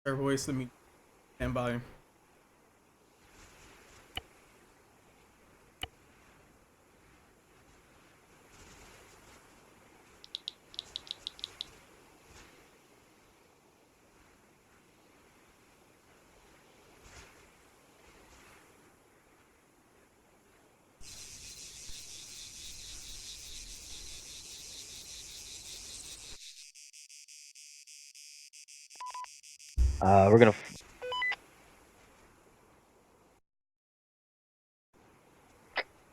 Their voice, let me stand by. We're gonna.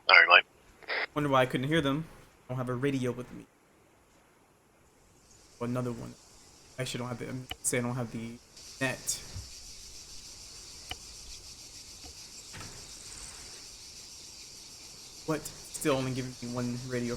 Alright, Mike. Wonder why I couldn't hear them. I don't have a radio with me. Or another one. Actually, don't have the. Say I don't have the net. What? Still only giving me one radio.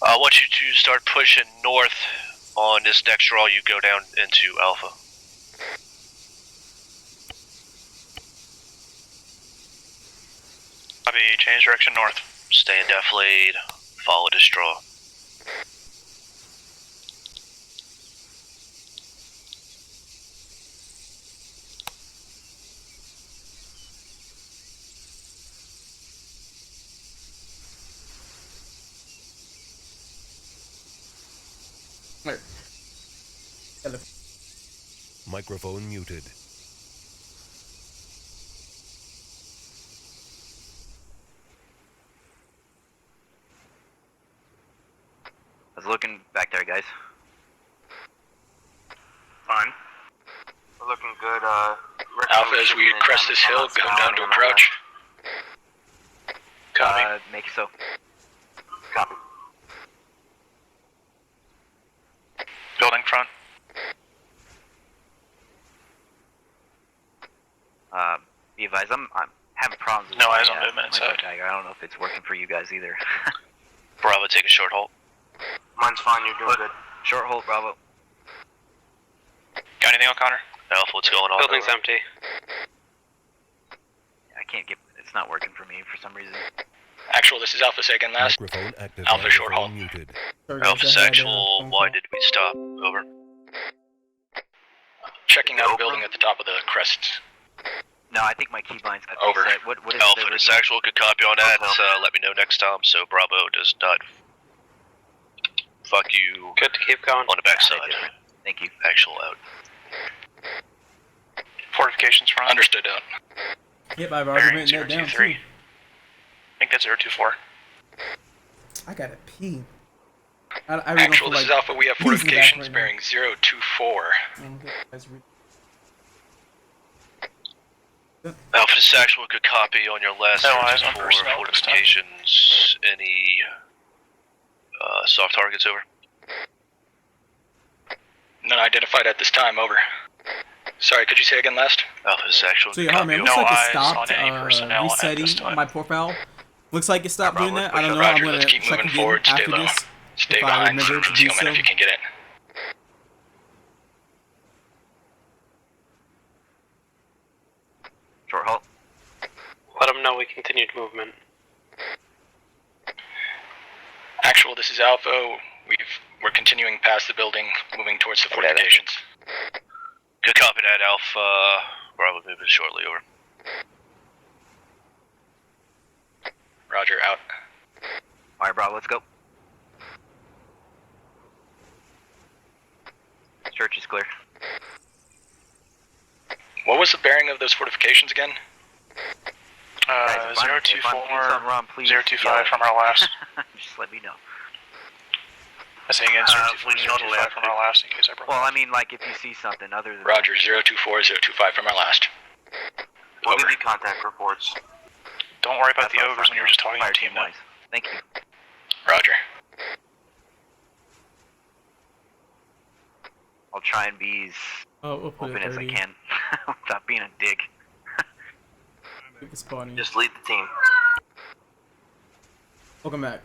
I want you to start pushing north on this next draw. You go down into Alpha. Copy, change direction north. Stay in def lead, follow this draw. Microphone muted. I was looking back there, guys. Fine. We're looking good. Alpha, as we crest this hill, go down to a crouch. Copy. Make so. Copy. Building front. Be advised, I'm having problems with No my, eyes on movement my inside. tag. I don't know if it's working for you guys either. Bravo, take a short halt. Mine's fine. You're doing good. Short hold, Bravo. Got anything, O'Connor? Alpha, what's going on? Building's empty. I can't get. It's not working for me for some reason. Actual, this is Alpha second last. Microphone active. Alpha short Microphone halt. muted. Sorry, guys, Alpha I had, Actual, phone why call. did we stop? Over. Checking out a building at the top of the crest. No, I think my keybind's got Over. reset. What is Alpha, the this original? Actual, good copy on that. Okay. Let me know next time so Bravo does not fuck you Good to keep going. on the backside. Thank you. Actual out. Fortifications front. Understood out. Yep, I've already Bearing written that down 023. too. I think that's 024. I gotta pee. I really Actual, don't this feel is Alpha. We have using the bathroom fortifications right now. bearing 024. Alpha, this Actual, good copy on your last No search eyes on for personnel this time. fortifications. Any soft targets over? None identified at this time. Over. Sorry, could you say again last? Alpha, this Actual, So good yeah, copy man, on looks No like it eyes stopped on any personnel at resetting this time. my profile. Looks like it stopped Bravo, doing that. let's I don't push know. up. I'm Roger, gonna let's keep check moving again forward. Stay after low. this. Stay if I behind remember to do concealment so. if you can get it. Short halt. Let them know we continued movement. Actual, this is Alpha. We're continuing past the building, moving towards the fortifications. Good copy that, Alpha. Bravo, moving shortly, over. Roger, out. Alright, Bravo, let's go. Church is clear. What was the bearing of those fortifications again? Guys, if I'm doing something wrong, please 025 yell. from our last. Just let me know. I say again, we 025 from our last in case I broke. Well, I mean, like, if you see something other than Roger, 024, 025 from our last. We'll Over. give you contact reports. Don't worry about That's the what I was overs when you're just talking Fire to team now. wise. Thank you. Roger. I'll try and be as We'll put open it as I 30. can without being a dick. Spawning. Just lead the team. Welcome back.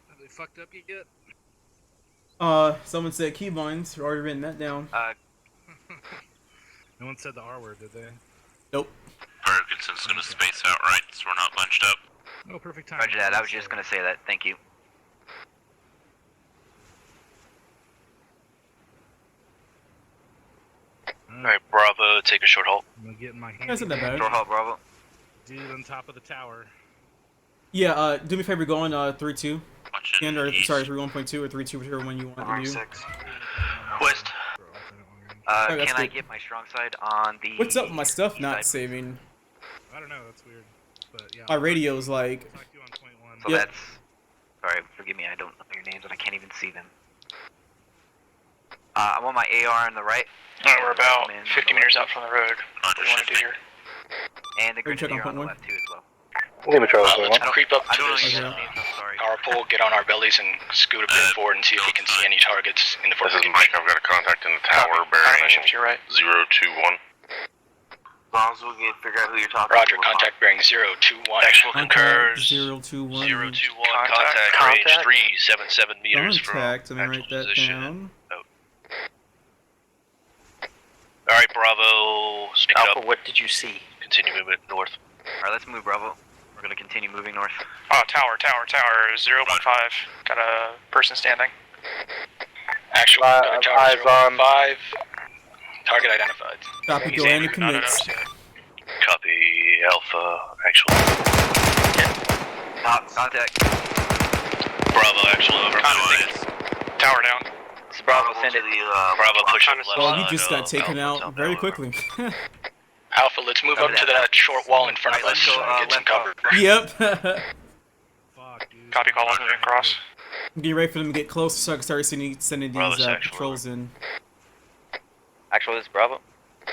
Have they fucked up yet? Someone said keybinds. Already written that down. No one said the R word, did they? Nope. Ferguson's gonna space out right, so we're not bunched up. Oh, perfect time. Roger that, I was just gonna say that. Thank you. Alright, Bravo, take a short halt. I'm gonna get in my hand. That's not that bad. Short halt, Bravo. Dude on top of the tower. Yeah, do me a favor, go on 3-2. Watching And, or, east. sorry, 3-1.2 or 3-2, whichever one you want to do. 6. West. Oh, that's Can I good. get my strong side on the... What's up with my stuff not side? saving? I don't know, that's weird. But yeah. My radio's like... I'll talk to you on point 1. So Yep. that's... Sorry, forgive me, I don't know your names and I can't even see them. I'm on my AR on the right. Alright, we're about And 50 meters out from the road. What do we want to do here? And the Are you checking grenadier on the point left too as well. Let's creep up I to don't know this your Okay. names, I'm sorry. power pole, get on our bellies, and scoot a bit forward and see if we can see any targets in the This forward is Mike, I've got a contact in the tower bearing shift to your right. 021. As long as we can figure out who you're talking Roger, to. we're contact bearing 021. Actual Contact concurs. 021. 021, contact range 377 meters Contact, from let me actual write that position. down. Alright, Bravo, speak Alpha, up. what did you see? Continue movement north. Alright, let's move, Bravo. We're gonna continue moving north. Tower, 015. Got a person standing. Actual, got a tower eyes 015. Target identified. Copy, go in and commits. Copy, Alpha, actual. Contact. Bravo, actual, over. Tower down. This is Bravo, send it. Bravo, push on the left Well, you side just got of taken Alpha, out very Alpha. quickly. Alpha, let's move up to that short wall in front of Alright, us let's go, and get some left cover. Yep. Fuck, dude. Copy, call us moving across. Getting ready for them to get closer so I can start sending Bravo, these actual. patrols in. Actually, this is Bravo.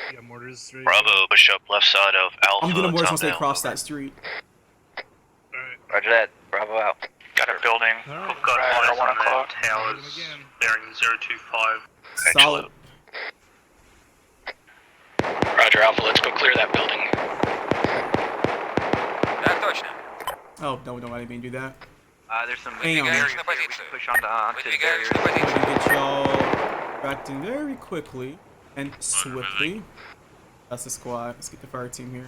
You got mortars ready? Bravo, push up left side of Alpha. I'm gonna mortars top once they down. cross that street. Alright. Roger that. Bravo out. Got a building. Alright. Got eyes on the Towers. Again. bearing 025. Solid. Roger, Alpha, let's go clear that building. Oh, no, I didn't mean to do that. There's some Hang on. barriers here. We can push onto the barriers. I'm gonna get y'all backed in very quickly and swiftly. That's the squad. Let's get the fire team here.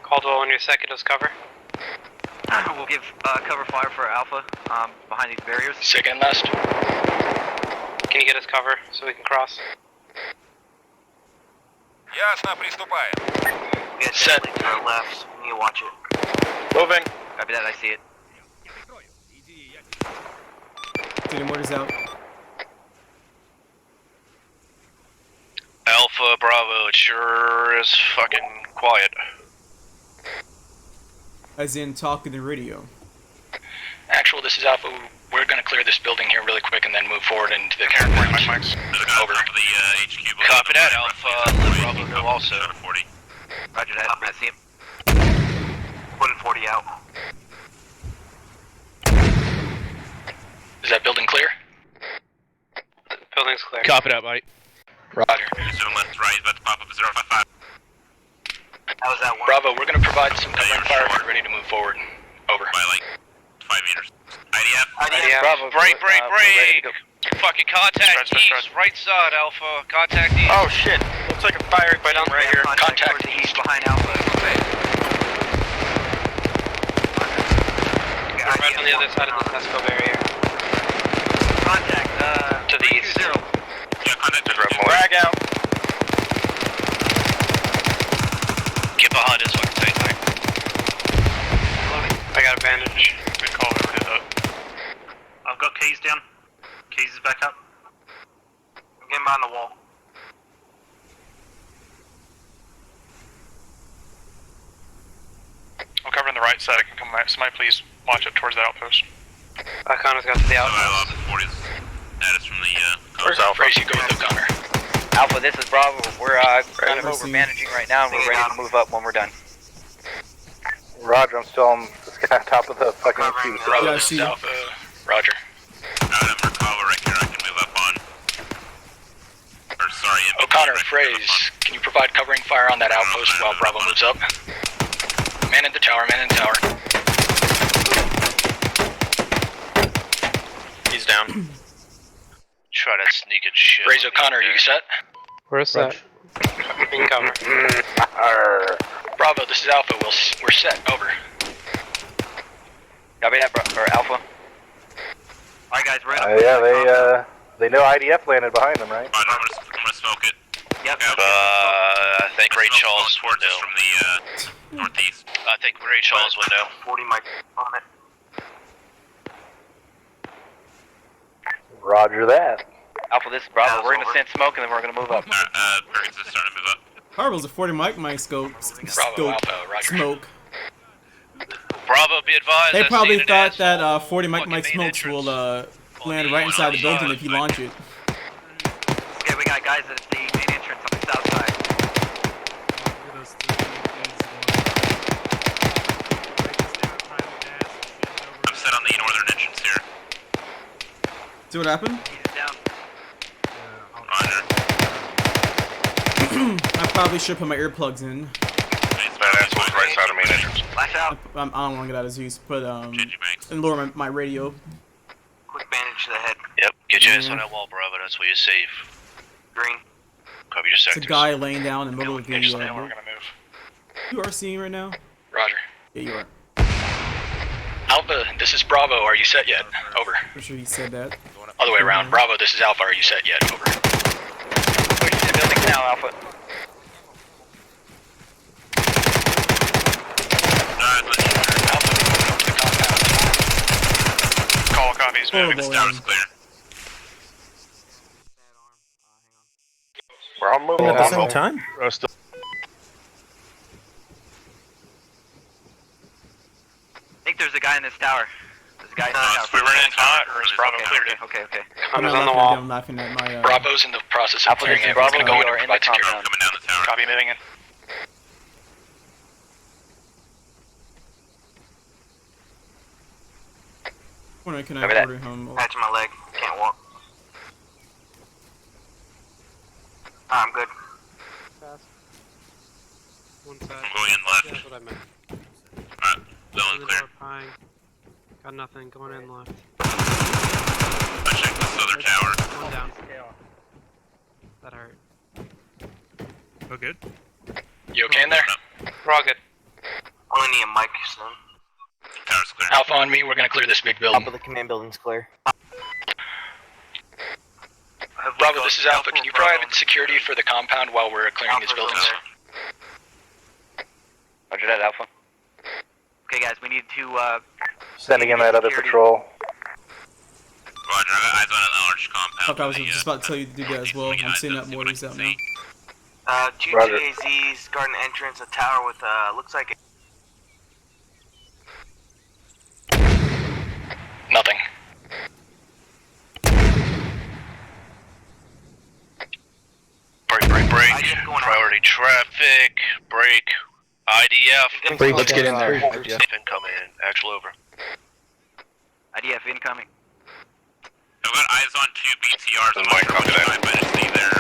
Caldwell, when your second is cover. We'll give cover fire for Alpha behind these barriers. Second and last. Can you get us cover so we can cross? We got Set. definitely to our left. We need to watch it. Moving. Copy that, I see it. Get the mortars out. Alpha, Bravo, it sure is fucking quiet. As in talking the radio. Actual, this is Alpha. We're gonna clear this building here really quick and then move forward into the campground. Over. Copy that, Alpha. Let Bravo know also. Roger that, I see him. 140 out. Is that building clear? Building's clear. Copy that, mate. Roger. Zoom left, right, about to pop up 055. How was that one? Bravo, we're gonna provide some covering fire. We're ready to move forward. Over. By like 5 meters. IDF. Yeah. Bravo. Break, break, we're ready break! to go. Fucking contact east, right side, Alpha. Contact east. Oh shit! Looks like a fire Right here. Contact Contact towards the east behind Alpha. We're right on the other side of the Tesco barrier. Contact, To the east. 320. Yeah, contact is red more. Drag out. Get behind us, fucking tight, tight. I got a bandage. Good call, we did that. I've got keys down. Keys is back up. I'm getting behind the wall. I'm covering the right side. I can come back. Somebody please watch up towards the outpost. Icona's got to the So I outpost. lost 40 status from the, Where's Alpha? Race, you go with the gunner. Alpha, this is Bravo. We're kind of Mercy. over managing right now and we're ready to move up when we're done. Roger, I'm still on the top of the fucking Covering queue. Bravo, Yeah, I this see is you. Alpha. Roger. I'm Merkava right here. I can move up on. Or sorry, MBT O'Connor, right here, Phrase, can you provide covering fire on that outpost while Bravo moves up? Man in the tower, man in the tower. He's down. Try that sneaking shit. Phrase O'Connor, you set? We're set. In cover. Bravo, this is Alpha. We're set. Over. Copy that, or Alpha. Alright guys, we're gonna Yeah, they know IDF landed behind them, right? I'm gonna smoke it. Yep. I think Ray Smoke's Charles going would towards us know. from the northeast. I think Ray Charles would know. 40 mic on it. Roger that. Alpha, this is Bravo. Yeah, We're it's gonna over. send smoke and then we're gonna move up. Perkins is starting to move up. Harville's a 40 mic scope. Bravo, Alpha, Roger. Smoke. Bravo, be advised. They I've probably seen an thought asshole that 40 mic fucking Mike main smokes entrance. will land right inside the building if you launch it. Okay, we got guys at the main entrance on the south side. Look at those three dudes going. Break this down, private gas, shit over. I'm set on the northern entrance here. See what happened? He's down. Roger. I probably should put my earplugs in. Badass was right side of main entrance. Flash out. I don't want to get out of Zeus, but JG Banks. and lower my radio. Quick bandage to the head. Yep, get your ass on that wall, Bravo. That's where you're safe. Green. Cover your It's a sectors. guy laying down in the middle of the. We're gonna move. You are seeing right now? Roger. Yeah, you are. Alpha, this is Bravo. Are you set yet? Over. For sure, he said that. Other way around. Bravo, this is Alpha. Are you set yet? Over. Push to the building now, Alpha. Alpha, come to the compound. Call copies, Horrible. Tower is clear. We're all moving At the down same there. time? Still. I think there's a guy in this tower. There's a guy in this tower. we run in hot, or is Bravo cleared it? Okay. I'm Connor's not on the laughing at wall. them, I'm laughing at my. Bravo's in the process of Alpha, clearing this is it. We're Bravo. gonna go in You are and in the provide security. compound. Coming down the tower. Copy, moving in. When can I Copy that. order home? Patching my leg. Can't walk. I'm good. One side. I'm going in left. That's what I meant. Alright, zone clear. Pine. Got nothing. Going in left. I checked this other tower. One down. That hurt. Oh, good. You okay in there? We're all good. Only need a mic soon. Tower's clear. Alpha on me. We're gonna clear this big building. Top of the command building's clear. Bravo, this is Alpha. Can you provide security for the compound while we're clearing these buildings? Roger that, Alpha. Okay, guys, we need to, Sending in that other security. patrol. Roger, I got eyes on a large compound. Fuck, I was with just about to tell you to do that as well. I'm seeing that mortars out now. Two Roger. GAZs guarding the entrance, a tower with, looks like Nothing. Break. IDF going out. Priority traffic. Break. IDF. Let's get in there. IDF incoming. Actual over. IDF incoming. I've got eyes on two BTRs. I'm not sure which side, but I just see their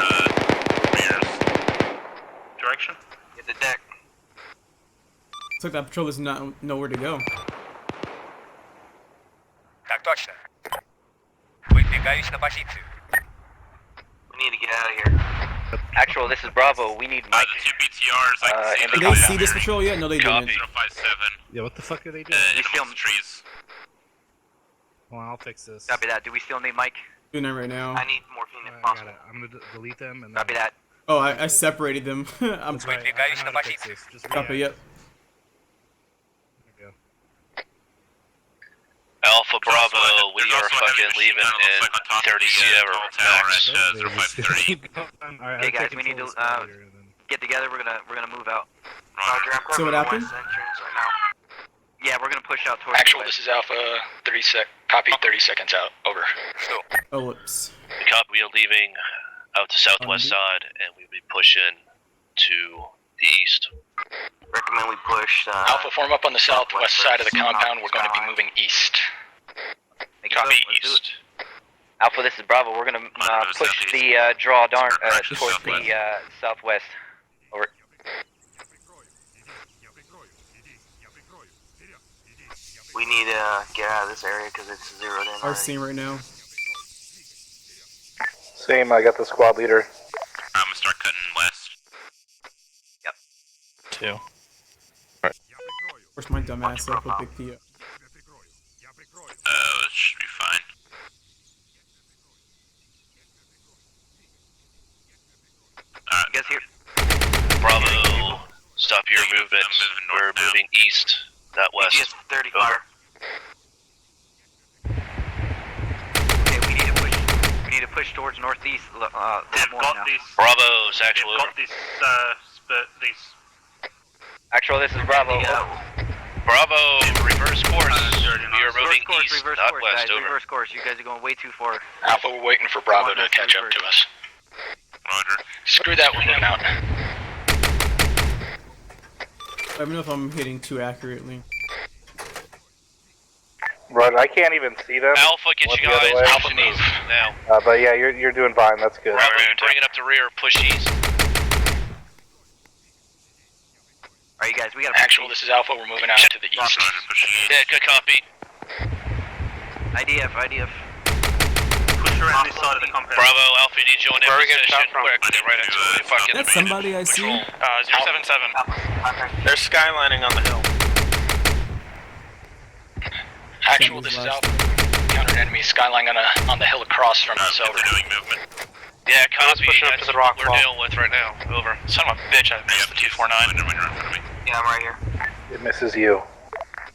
rears. Direction? Get the deck. Looks like that patrol does not know where to go. We need to get out of here. Actual, this is Bravo. We need Mike. The two BTRs, I can see in them. Did they see this patrol yet? No, they Copy. didn't. 057. Yeah, what the fuck are they doing? In still- amongst the trees. Well, I'll fix this. Copy that. Do we still need Mike? Doing that right now. I need morphine if I got possible. it. I'm gonna delete them and then. Copy that. Oh, I separated them. I'm That's right. I know how to fix this. Just copy. Yep. There we go. Alpha Bravo, we There's are also a heavy fucking machine leaving gun, looks in like on top of 30 the, Sierra tall tower max. at 053. Alright, Okay, I'll guys, take we need to, control of this later, then. Get together. We're gonna move out. Roger, I'm So covering what the happened? west entrance right now. Yeah, we're gonna push out towards. Actual, the this west. is Alpha. 30 copy. 30 seconds out. Over. Oh, whoops. The copy, we are leaving out to southwest Undo. side, and we'll be pushing to the east. Recommend we push. push. Alpha, form up on the southwest side of the compound. We're going to be moving east. Copy east. Alpha, this is Bravo. We're gonna push the draw towards the southwest. Over. We need to get out of this area because it's zeroed in. Our scene right now. Same, I got the squad leader. I'm gonna start cutting west. Yep. 2. Where's my dumb ass up with Big P? It should be fine. You guys here? Bravo, stop your movement. We're moving east, not west. EGS 30 Over. fire. Okay, we need to push towards northeast. They've More got now. these. Bravo's They've actual over. got these. These. Actual, this is Bravo. Bravo, reverse course. We are moving Reverse course, east, reverse not course, west. guys. Over. Reverse course. You guys are going way too far. Alpha, we're waiting for Bravo to catch up to us. Roger. Screw that, we're moving out. Let me know if I'm hitting too accurately. Roger, I can't even see them. Alpha, get What, you the other guys way? Alpha move now. But yeah, you're doing fine. That's good. Bravo, you're bringing up the rear. Push east. Alright, you guys, we gotta Actual, this is Alpha, we're moving out to the east. Roger, pushing east. Yeah, good copy. IDF. Push around this side of the compound. Bravo, Alpha, you need to join in Where are we getting position. shot from? Quick, get right into it. Fucking That's somebody I see. 077. They're skylining on the hill. Actual, this is Alpha. Countered enemy skyline on the hill across from us. Over. They're doing movement. Yeah, copy. pushing up That's to the rock what we're wall. dealing with right now. Over. Son of a bitch, I missed the 249. When you're in front of me. Yeah, I'm right here. It misses you.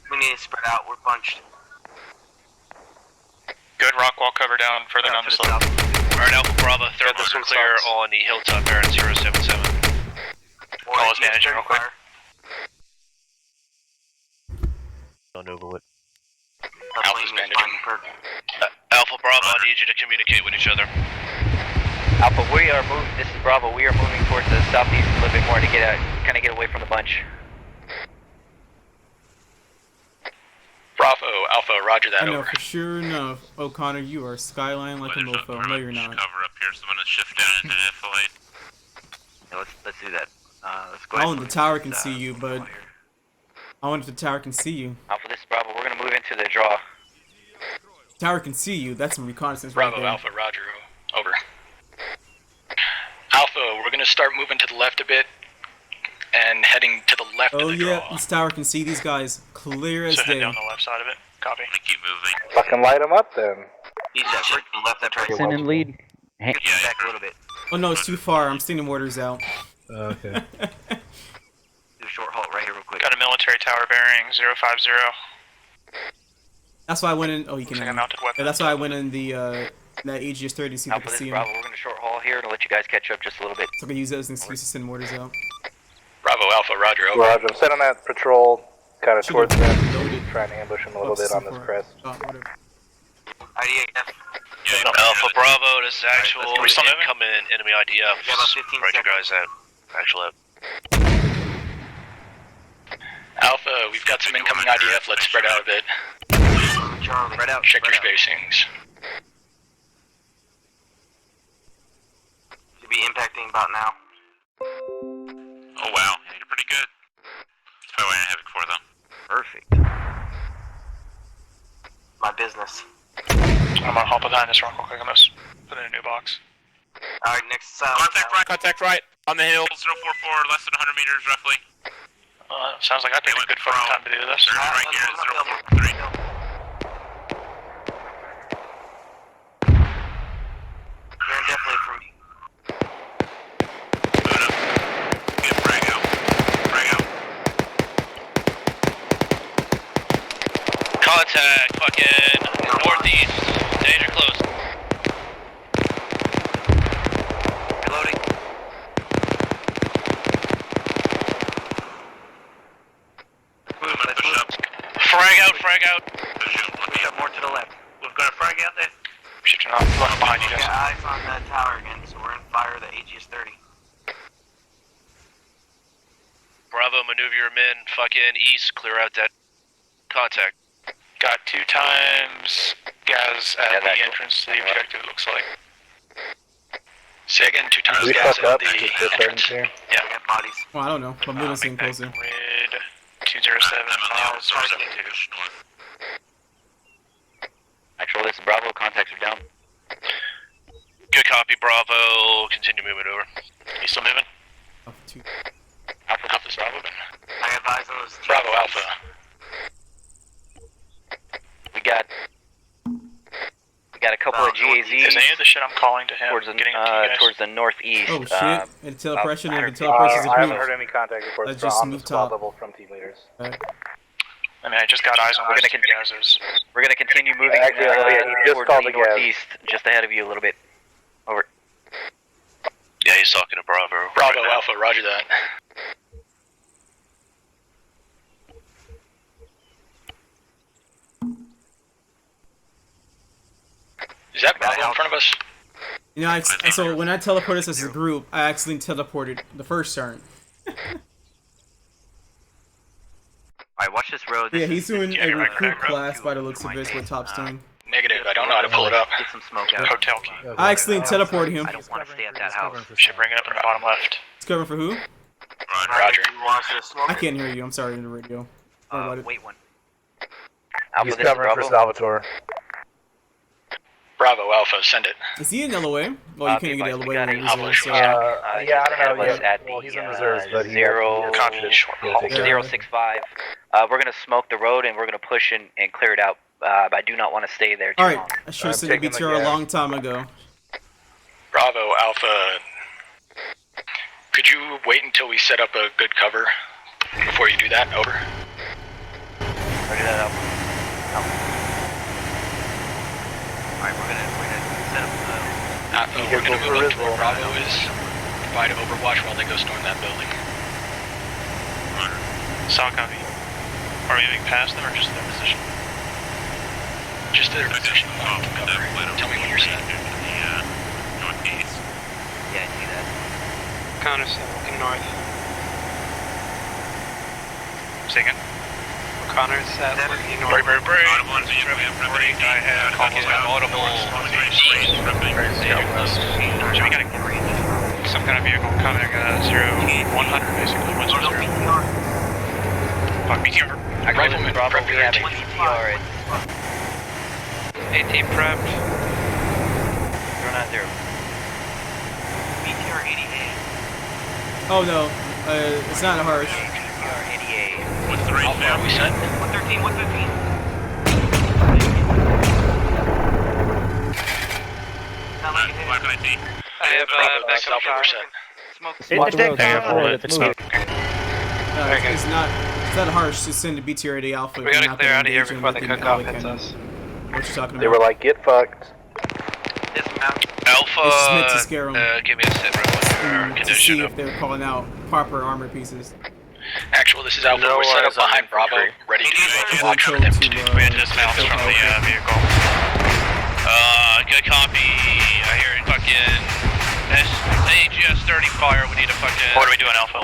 We need to spread out. We're bunched. Good rock wall cover down further down the slope. Alright, Alpha Bravo, third this one one clear sucks. on the hilltop bearing 077. Call us managing real quick. On Overwood. Alpha's bandaging. Alpha Bravo, I need you to communicate with each other. Alpha, we are moving. This is Bravo. We are moving towards the southeast a little bit more to kind of get away from the bunch. Bravo, Alpha, roger that, I know over. for sure enough, O'Connor, you are skyline like a mofo. No, you're not. Cover up here, so I'm gonna shift down into the flight. Yeah, let's do that. Let's go I ahead. want and the tower move can this, see you, but wall here. I wonder if the tower can see you. Alpha, this is Bravo. We're gonna move into the draw. Tower can see you. That's some reconnaissance right Bravo, there. Alpha, roger, over. Alpha, we're gonna start moving to the left a bit and heading to the left Oh of the yeah, draw. this tower can see these guys clear as So head day. down the left side of it. Copy. I'm gonna keep moving. Fucking light them up then. He's left and right. Send in lead. Yeah, Back a little bit. Oh no, it's too far. I'm sending mortars out. Okay. Do a short halt right here real quick. Got a military tower bearing 050. That's why I went in. Oh, you can. Looks like a mounted weapon. Yeah, that's why I went in the that Aegis 30 to see if I Alpha, could this see is him. Bravo. We're gonna short haul here to let you guys catch up just a little bit. So I can use that as an excuse to send mortars out. Bravo, Alpha, roger, over. Roger, I'm sending that patrol kind of Should've towards them. loaded. Trying to ambush them a little Oops, bit on this before. crest. Oh, whatever. IDF. Yeah, Alpha Bravo, this is actual let's go. We still moving? incoming enemy IDF. Yeah, about 15 Spread you seconds. guys out. Actual out. Alpha, we've got some incoming IDF. Let's spread out a bit. Charlie. Spread out. Check your spread out. spacings. Should be impacting about now. Oh wow, yeah, you're pretty good. That's probably why I didn't have it before though. Perfect. My business. I'm gonna hop behind this rock real quick. I'm gonna put in a new box. Alright, next Contact right on the hill. 044, less than 100 meters roughly. Sounds like I picked a good fucking time to do this. Right here, 043. They're definitely from me. Move up. Get frag out. Frag out. Contact, fucking northeast. Danger close. Reloading. Let's Push move. up. Frag out, frag out. Push up more to the left. We've got a frag out there. Shifting off. Left behind you We guys. got eyes on the tower again, so we're in fire of the Aegis 30. Bravo, maneuver your men fucking east, clear out that contact. Got 2 times gas at the entrance to the objective, it looks like. Say again, 2 times We gas fuck at up the just this entrance. here. Yeah. Bodies. Well, I don't know. I'm moving thing closer. Grid 207 miles north. Actual, this is Bravo. Contacts are down. Good copy, Bravo. Continue moving over. You still moving? Up to Alpha's Bravo. I advise on those. Bravo Alpha. We got a couple of GAZs Is any of the shit I'm calling to him towards the getting to you guys? towards the northeast. Oh shit! And telepression and the I telepression is haven't approved. heard any contact reports Let's just on the move squad top. level from team leaders. Alright. I mean, I just got eyes on We're those gonna 2 gases. We're gonna continue moving Actually, he just towards called the the gas. northeast, just ahead of you a little bit. Over. Yeah, he's talking to Bravo. Bravo right now. Alpha, roger that. Is that Bravo in front of us? You know, so when I teleported us as a group, I accidentally teleported the first turn. Alright, watch this road. Yeah, he's doing a recruit back row. class by the looks of it, what Top's doing. Negative, I don't know how to pull it up. Get some smoke out. Hotel key. I accidentally teleported him. I don't want to stay at that house. Should bring it up in the bottom left. It's covering for who? Roger. You want us to smoke? I can't hear you. I'm sorry in the radio. Sorry about it. Wait one. He's Alpha, this is covering for Bravo. Salvatore. Bravo Alpha, send it. Is he in LOA? Well, you can't get we LOA got in a reserve, so... Yeah, I don't know Just yet. at Well, the, he's in reserves, but he zero- Copy. Yeah. 065. We're gonna smoke the road and we're gonna push and clear it out. I do not want to stay there too Alright, long. I should have I'm sent a taking the BTR a gas. long time ago. Bravo Alpha. Could you wait until we set up a good cover before you do that? Over. Ready that up. Alright, we're gonna set up We're gonna move up to where Bravo is. Provide overwatch while they go storm that building. Solid copy. Are we moving past them or just their position? Just their position. Cover. Tell me when you're set. Northeast. yeah, I see that. Connor 7 looking north. Say again. Connor 7 looking north. Audible and video reporting. I have audible. So we got some kind of vehicle coming 100 basically. 100. Fuck, BTR. Rifleman, Bravo, prep we your have a AT. BTR. AT prepped. 090. BTR 88. Oh no, it's not a harsh. BTR 88. What's the range How far now? are we set? 113, 115. What can I see? I have That's backup Alpha, we're shot. set. Watch the road. It's moving. It's not a harsh to send a BTR to Alpha. We if you're gotta not clear gonna out of here engage before them the with cook-off the hits cannon. us. What you talking They were about? like, get fucked. Alpha, It's meant to scare 'em. give me a sit rep on your To see condition. if they're calling out proper armor pieces. Actual, this is Alpha. No We're set up eyes on behind Bravo, infantry. ready to watch Control for them to, to do. We had dismounts from the vehicle. Good copy. I hear it fucking AGS 30 fire. We need a fucking. What are we doing, Alpha?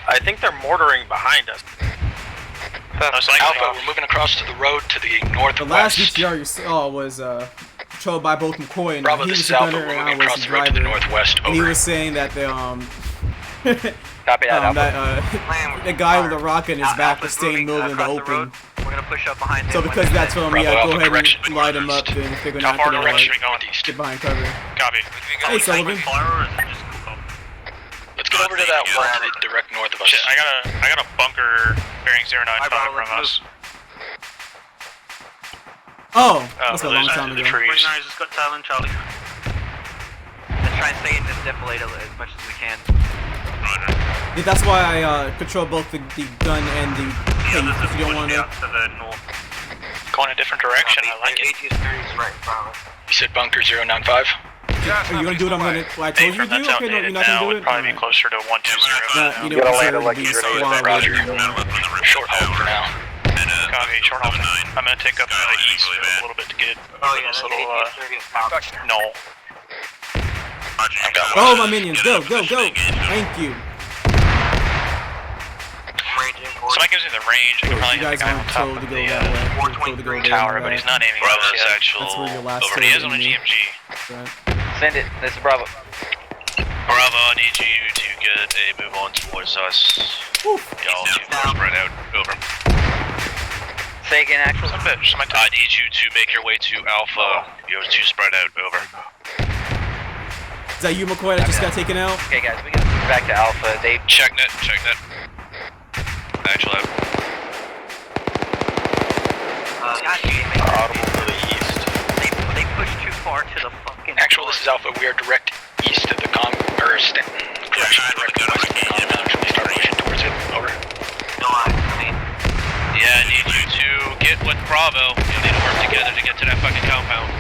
I think they're mortaring behind us. Alpha, we're moving across to the road to the The northwest. last BTR you saw was controlled by both McCoy and Bravo, he this was is the Alpha. gunner We're and I moving was across the the road to the driver. northwest. And he Over. was saying that the Copy that, the guy with the rocket in his back was staying in the middle of the open. We're gonna push up behind him. So because of that, told him, Bravo, yeah, go Alpha, ahead correction. and light him up and if they're How not far gonna direction like, are we going east? get behind cover. Copy. Hey Sullivan. Let's get over to that one to the direct north of us. Shit, I got a bunker bearing 095 from us. Oh, that's a long time ago. 49 just got Talon Charlie. Let's try and stay in this defilade as much as we can. Yeah, that's why I control both the gun and the Yeah, case this if is you don't want pushed to. out to the north. Going a different direction. I like it. AGS 30 is right in front of us. You said bunker 095. Are you gonna do what I'm gonna? What I told you to do? That's Okay, no, you're outdated not now. gonna do Would it. probably be closer to 120. You You gotta know, land it so like the you're ready. squad Roger. would- Short hold for now. Copy, short hold. I'm gonna take up the east a little bit to get Oh, over yeah, this that's little, AGS 30 at top. no. Oh, my minions, go, go, go! Thank you. using the range. I can probably You hit guys the guy on weren't top told of to go the that way. You were told to go there tower, and but back. he's not aiming Bravo's us yet. actual That's where your last over. But he is on a enemy. GMG. Right. Send it. This is Bravo. Bravo, I need you to get a move on towards us. Y'all too far spread out. Over. Say again, actual. I need you to make your way to Alpha. You're too spread out. Over. Is that you, McCoy, that just got taken out? Okay, guys, we gotta move back to Alpha. They Check net. Actual out. Audible to the east. they pushed too far to the fucking. Actual, this is Alpha. We are direct east of the correction, direct west of the compound. Should we start pushing towards it? Over. No, I mean, Yeah, I need you to get with Bravo. You'll need to work together to get to that fucking compound.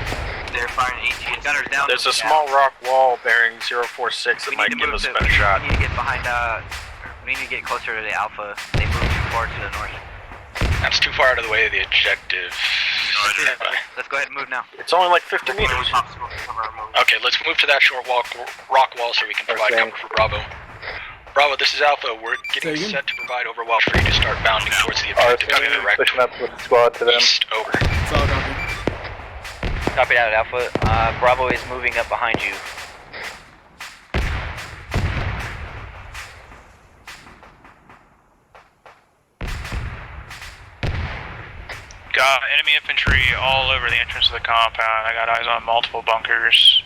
they're firing AT gunners down. There's a small rock wall bearing 046 that might give us a better shot. We need to get behind. We need to get closer to the Alpha. They moved too far to the north. That's too far out of the way of the objective. Let's go ahead and move now. It's only like 50 meters. Okay, let's move to that short rock wall so we can provide cover for Bravo. Bravo, this is Alpha. We're getting Say again? set to provide overwatch for you to start bounding towards the objective. Direct Pushing up with the squad to them. east. Over. It's all copy. Copy that, Alpha. Bravo is moving up behind you. Got enemy infantry all over the entrance of the compound. I got eyes on multiple bunkers.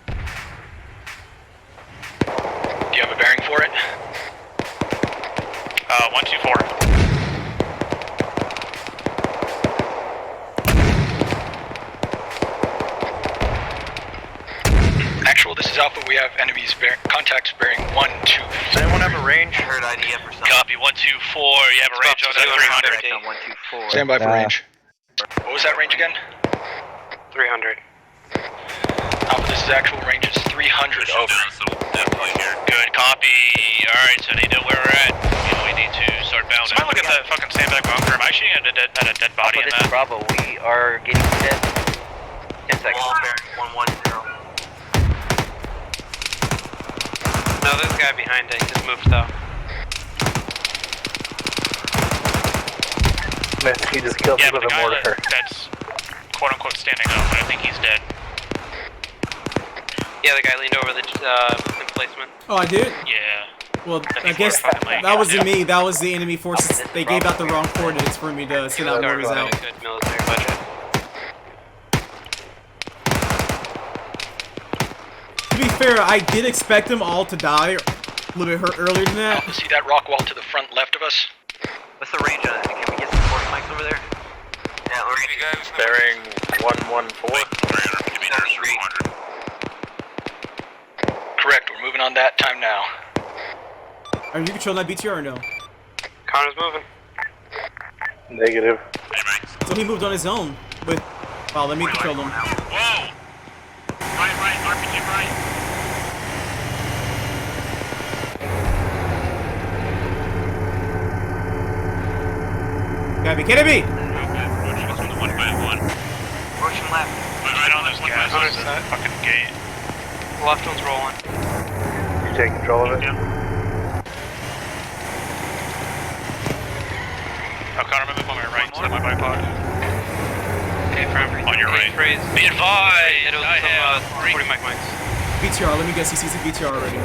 Do you have a bearing for it? 124. Actual, this is Alpha. We have enemies contacts bearing 1, 2, 3. Does anyone have a range? I heard IDF or something. Copy 124. You have a range on that 300. 124. Stand by for range. What was that range again? 300. Alpha, this is actual range is 300. Over. Good copy. Alright, so they know where we're at. We need to start bounding. Somebody look at that fucking sandbag bunker. I'm actually at a dead body Alpha, in this is that. Bravo. We are getting dead. 10 seconds. Wall bearing 110. No, there's a guy behind it. He just moved though. He just killed Yeah, me but with the a guy mortar. that's quote unquote standing up, I think he's dead. Yeah, the guy leaned over the emplacement. Oh, I did? Yeah. Well, I think guess we're fucking late. that wasn't me. That was the enemy forces. They gave out the wrong coordinates for me to send out orders Got out. a good military budget. To be fair, I did expect them all to die a little bit earlier than that. Alpha, see that rock wall to the front left of us? What's the range on it? Can we get some force mics over there? Yeah, we're gonna go. Bearing 114. Correct, we're moving on that time now. Are you controlling that BTR or no? Connor's moving. Negative. So he moved on his own. But wow, let me control him. Whoa! Right, RPG right. Gotta be kidding me! Approaching us from the 151. Russian left. Right on this Guys, one. there's that fucking gate. Left one's rolling. You take control of it? Oh, Connor, move on my right, so that my bipod. Okay, forever. On your right. Phrase. Be advised, Hit it with I have some 40 mic mics. BTR, let me guess, he sees a BTR already.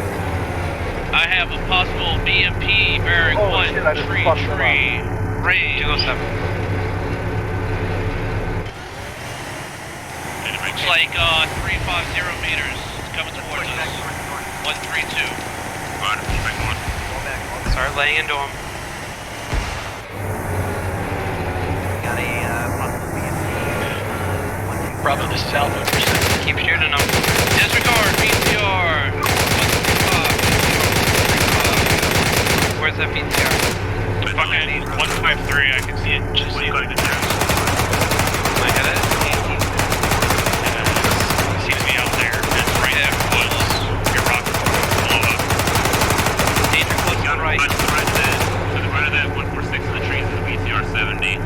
I have a possible BMP bearing Oh, 1 shit, I just fucked them up. range. 207. Looks like 350 meters coming towards us. 132. Start laying into him. Got a possible BMP. Bravo, this is Alpha. Keep shooting him. Disregard, BCR. Where's that BTR? Fucking 153, I can see it just see like the troops. I hit it. Seems to be out there. It's right there. Woods. Your rock blow up. Danger close to the right. To the right of that 146 in the trees is a BTR 70.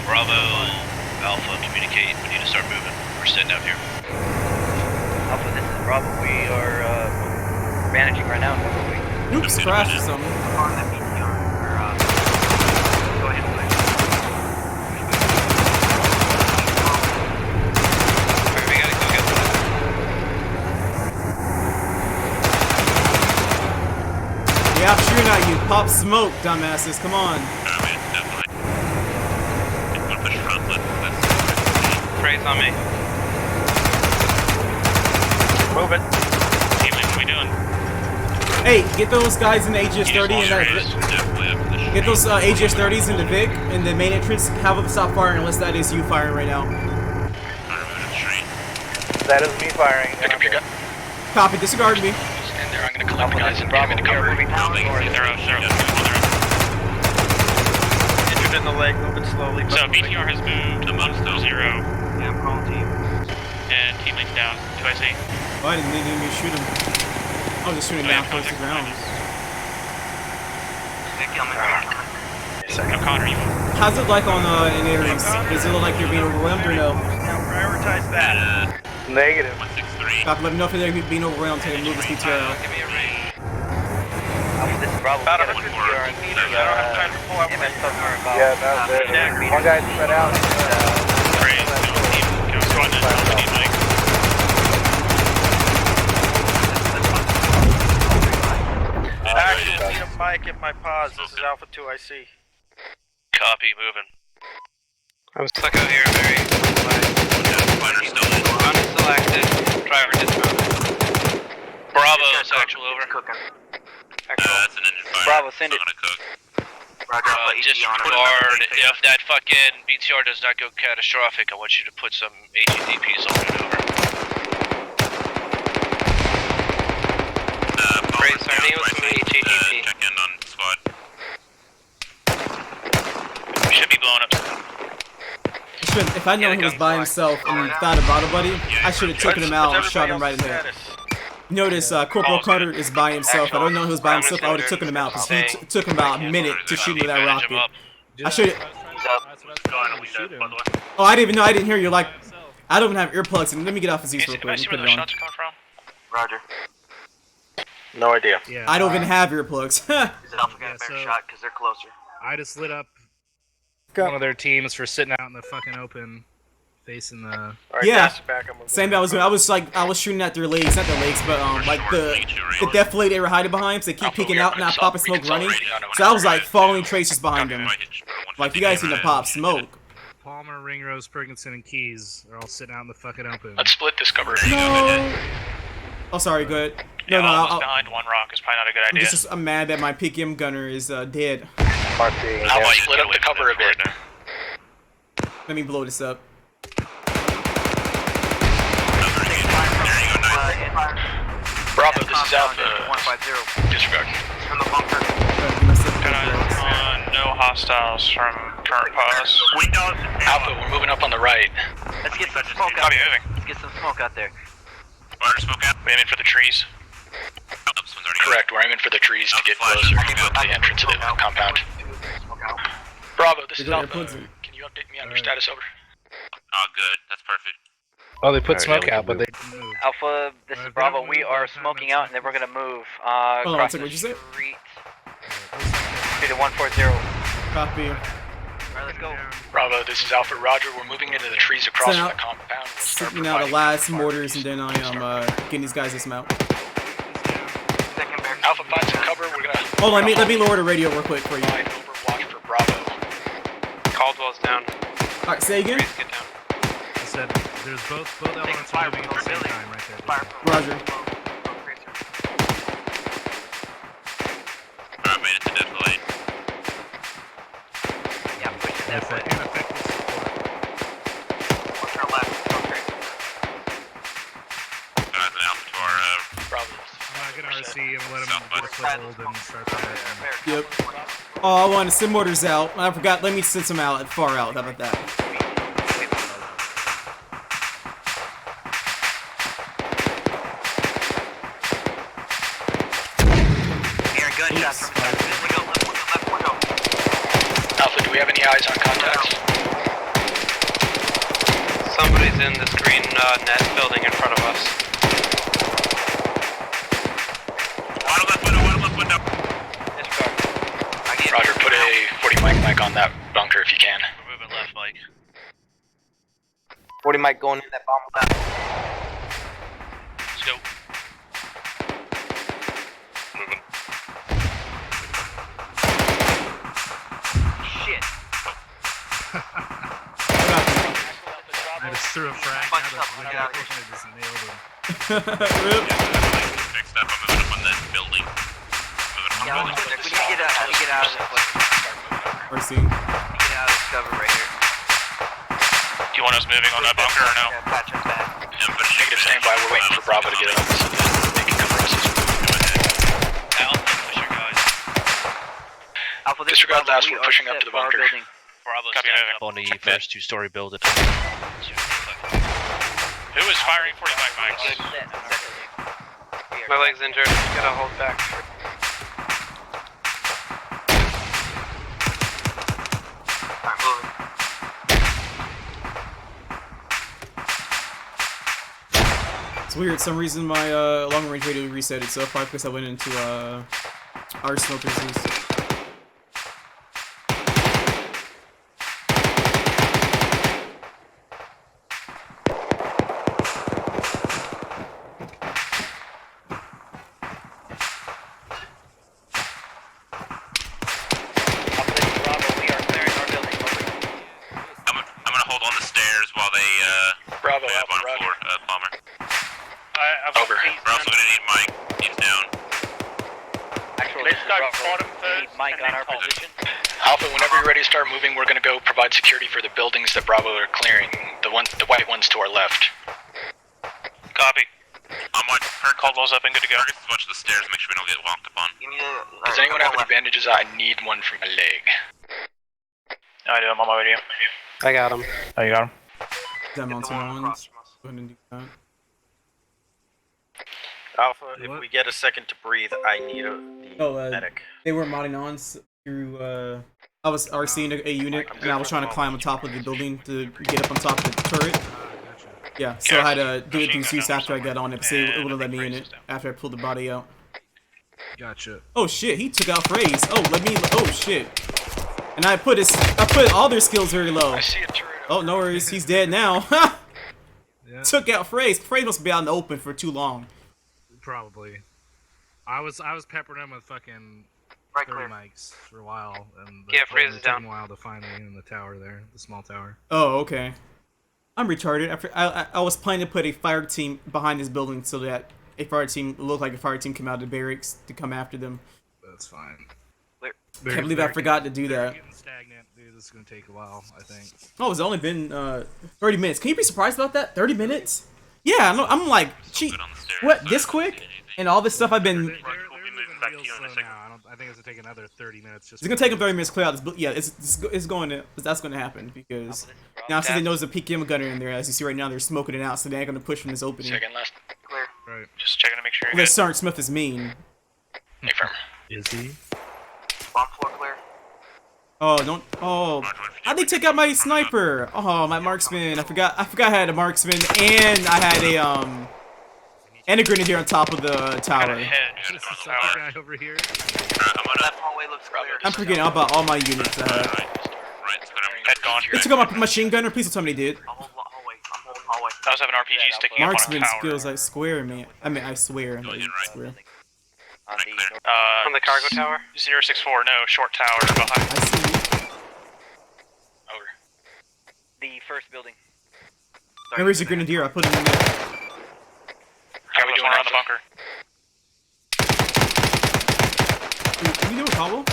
Bravo. Alpha, communicate. We need to start moving. We're sitting out here. Alpha, this is Bravo. We are managing right now. Oops, crashed or something. On the BTR. Or, go ahead, please. Alright, we gotta go get that. Yeah, I'm shooting at you. Pop smoke, dumbasses. Come on. Man, definitely. I'm gonna push front, let's Praise on me. Move it. Team, what are we doing? Hey, get those guys in the AGS-30 and definitely up to the get those AGS-30s in the Vic in the main entrance. Have them stop firing unless that is you firing right now. That is me firing. Pick up your gun. Copy. Disregard me. Stand there. I'm gonna collect the guys and get them into cover. Injured in the leg, moving slowly. So BTR has moved amongst those 0. Yeah, I'm calling team. And team leads down. 2IC. Oh, I didn't even shoot him. I was just shooting down towards the ground. No, Connor, you How's it like on in Aries? Does it look like you're being overwhelmed or no? Now prioritize that. Negative. 163. Copy. Let me know if they're being overwhelmed. Take a move this BTR out. Give me a ring. Alpha, this is Bravo. About We got a 150 BTR and meters. I don't have time to pull out my MS somewhere about Yeah, that's it. 100 meters. One guy spread out. praise. Team, go squad this. We need Mike. Actually, need a mic in my pause. This is Alpha 2, I see. Copy, moving. I'm stuck out here, very. Gun is selected. Driver dismounted. Bravo, is actual over. Cooking. That's an engine fire. Bravo, send it. It's not gonna cook. Roger, I'll put ET on it. Disregard. If that fucking BTR does not go catastrophic, I want you to put some ATDPs on it over. Praise, sir. Need with some HATP. Check in on squad. We should be blowing up. If I known he was by himself and thought about a buddy, I should have taken him out and shot him right in the head. Notice Corporal Cutter is by himself. I don't know he was by himself. I would have taken him out because he took him about a minute to shoot with that rocket. I should have. Oh, I didn't even know. I didn't hear you. Like, I don't even have earplugs. And let me get off of Zeus real quick. Can I see where Put those it on. shots are coming from? Roger. No idea. Yeah. I don't even have earplugs. Is it Alpha got a better shot because they're closer? I just lit up one of their teams for sitting out in the fucking open, facing the. All right, Yeah. gas back. I'm Same thing I was doing. I was shooting at their legs, not their legs, but like the defilade they were hiding behind. So they keep peeking out, not popping smoke, running. So I was like following traces behind them. Like you guys need to pop smoke. Palmer, Ringrose, Perkinson, and Keys are all sitting out in the fucking open. Let's split this cover. No. Oh, sorry. Good. No, no. Almost behind one rock is probably not a good idea. I'm mad that my PKM gunner is dead. I'll split up the cover a bit. Let me blow this up. Bravo, this is Alpha. 150. Disregard. From the bunker. No hostiles from current pause. Windows. Alpha, we're moving up on the right. Let's get some smoke out Copy, there. moving. Let's get some smoke out there. Water smoke out. We're aiming for the trees. Oh, this one's already Correct, we're aiming for the trees to get closer to the entrance of the compound. Bravo, this is Alpha. Can you update me on your status over? Oh, good. That's perfect. Oh, they put smoke out, but they didn't move. Alpha, this is Bravo. We are smoking out, and then we're gonna move Hold on, across what'd the you say? street to 140. Copy. Alright, let's go. Bravo, this is Alpha Roger. We're moving into the trees across Send from out- the compound. We'll start Sticking out the providing last fire mortars, and breaks. then I am getting these guys this mount. Alpha, find some cover. We're gonna. Hold on, let me lower the radio real quick for you. Provide overwatch for Bravo. Caldwell's down. All right, say again. Praise, get down. I said there's both elements are moving at the same time right there. Roger. Alright, made it to defilade. Yeah, I'm pushing that That's way. ineffective support. What's our left? Okay. Guys, an alpha to our, Bravo. I'm not gonna RC and let them get a foothold and start firing. Yep. Oh, I want to send mortars out. I forgot. Let me send some out far out. How about that? Hearing gunshots from left window. Left window. Alpha, do we have any eyes on contacts? in this green net building in front of us. Bottom left window. Roger, put a 40 mic on that bunker if you can. We're moving left, Mike. 40 mic going in that bomb left. Let's go. Moving. Shit. I just threw a frag out of the window and I just nailed him. Next up, I'm moving up on that building. Yeah, we need to get out of this place. We're seeing. Get out of this cover right here. Do you want us moving on that bunker or no? Yeah, patch us back. Negative, stand by. We're waiting for Bravo to get up so that they can cover us. Alpha, push your guys. Alpha, this Disregard Bravo, last, we're pushing up to the bunker. Bravo, Copy, stand moving. up. On the first two-story building. Who is firing 45 mics? My leg's injured. Gotta hold back. I'm moving. It's weird. Some reason my long range radio reset itself. Probably because I went into Arsenal through Zeus. I'm gonna hold on the stairs while they Bravo, up Alpha, on Roger. floor, Palmer. I've Over. We're also gonna need Mike. He's down. Let's start bottom first. Mike on our position. Alpha, whenever you're ready to start moving, we're going to go provide security for the buildings that Bravo are clearing. The white ones to our left. Copy. I'm on. Caldwell's up and good to go. Target watch the stairs. Make sure we don't get walked upon. Does anyone have any bandages? I need one for my leg. I do, I'm on my way to you. I got him. Oh, you got him? That mountain ones. Go ahead and do that. Alpha, if What? we get a second to breathe, I need the medic. They were modding on through. I was RCing a unit, and I was trying to climb on top of the building to get up on top of the turret. Yeah, so I had to do it through Zeus after I got on it. So it wouldn't let me in it after I pulled the body out. Gotcha. Oh shit, he took out Phrase. Oh, oh shit. And I put all their skills very low. I see a turret. Oh, no worries, he's dead now. Yeah. Took out Phrase. Phrase must be out in the open for too long. Probably. I was peppering him with fucking 30 mics for a while, and Yeah, Phrase is it took him down. a while to find me in the tower there, the small tower. Oh, okay. I'm retarded. I was planning to put a fire team behind this building so that a fire team looked like a fire team came out of the barracks to come after them. That's fine. Can't believe I forgot to do that. Getting stagnant, dude. This is gonna take a while, I think. Oh, it's only been 30 minutes. Can you be surprised about that? 30 minutes? Yeah, I'm like, gee, what, this quick? And all this stuff I've been... They're moving real slow now. I think it's gonna take another 30 minutes. Just It's gonna take them 30 minutes to clear out this, but yeah, that's going to happen because now since they know there's a PKM gunner in there, as you see right now, they're smoking it out, so they're gonna push from this opening. Second last. Clear. Right. Just checking to make sure you're Unless good. Sergeant Smith is mean. Affirm. Is he? Bomb floor clear. Oh, don't. Oh, how'd they take out my sniper? Oh, my marksman. I forgot I had a marksman and I had and a grenadier on top of the tower. Head, This is the sucker guy over here. Left hallway looks clear. I'm forgetting about all my units. Head gone. They took out my machine gunner. Please don't tell me they did. I'll hold hallway. I'm holding hallway. I was having RPGs sticking up on a Marksman tower. skills, I swear, man. I mean, I swear. I swear. On the cargo tower? 064, no, short tower behind. I see you. Over. The first building. And where's the grenadier? I put him in there. How we doing around the bunker? Can you do a combo?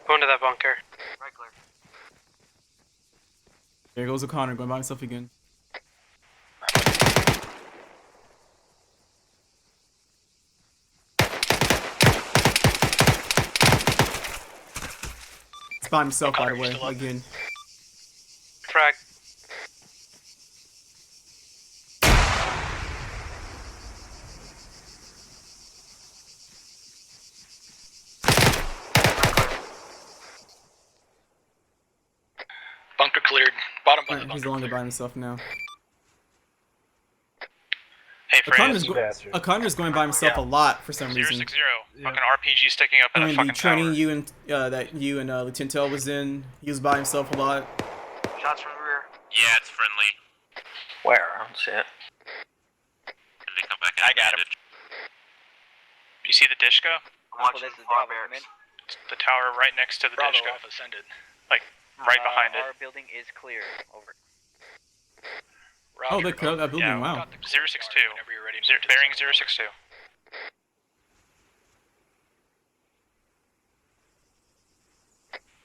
Going to that bunker. Right clear. There goes O'Connor going by himself again. He's by himself, by the way, again. Frag. Bunker cleared. Bottom Alright, he's the one by himself now. Hey, Phrase. O'Connor's going by himself a lot for some reason. 060. Fucking RPG sticking up in a fucking the training tower. you and Lieutenant Tell was in, he was by himself a lot. Shots from the rear. Yeah, it's friendly. Where? I don't see it. Did they come back in? I got him. You see the dish go? I'm watching this is far Bravo, barracks. It's the tower right next to the Bravo dish go. Alpha ascended. Like, right behind it. Our building is clear. Over. Oh, they cut out that building, Yeah, wow. 062. Whenever you're ready, Bearing 062.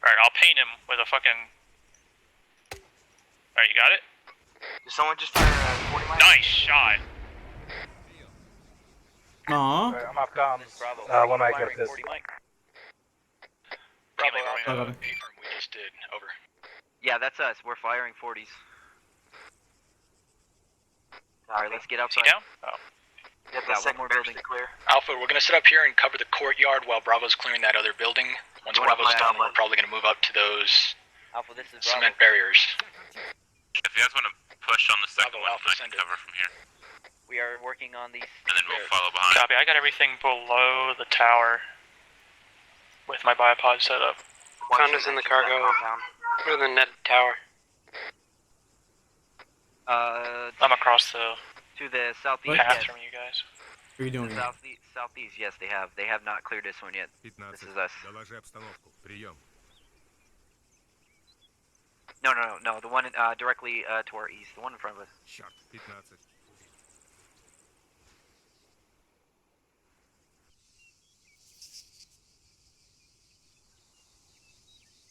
Alright, I'll paint him with a fucking... Alright, you got it? Did someone just fire a 40 mile? Nice shot! Aww. I'm off comms. Bravo. When I Firing get this. 40 mic. Bravo Team Alpha, Bravo. affirm, we just did. Over. Yeah, that's us. We're firing 40s. Alright, let's get Is he outside. down? Oh. Get Yeah, the one second more barracks building. to clear. Alpha, we're gonna sit up here and cover the courtyard while Bravo's clearing that other building. Once You wanna Bravo's fly done, out, we're probably gonna move up to those Alpha, this is Bravo. cement barriers. If you guys want to push on the second Bravo, one, Alpha, I can send it. cover from here. We are working on these. And then we'll follow behind. Copy, I got everything below the tower with my biopod set up. Condo's in the cargo. Or the net tower. I'm across the To the southeast. path Yes. from you guys. What are you doing? Southeast, yes, they have. They have not cleared this one yet. This is us. Доложи обстановку. Прием. No. The one directly to our east. The one in front of us. Черт, 15.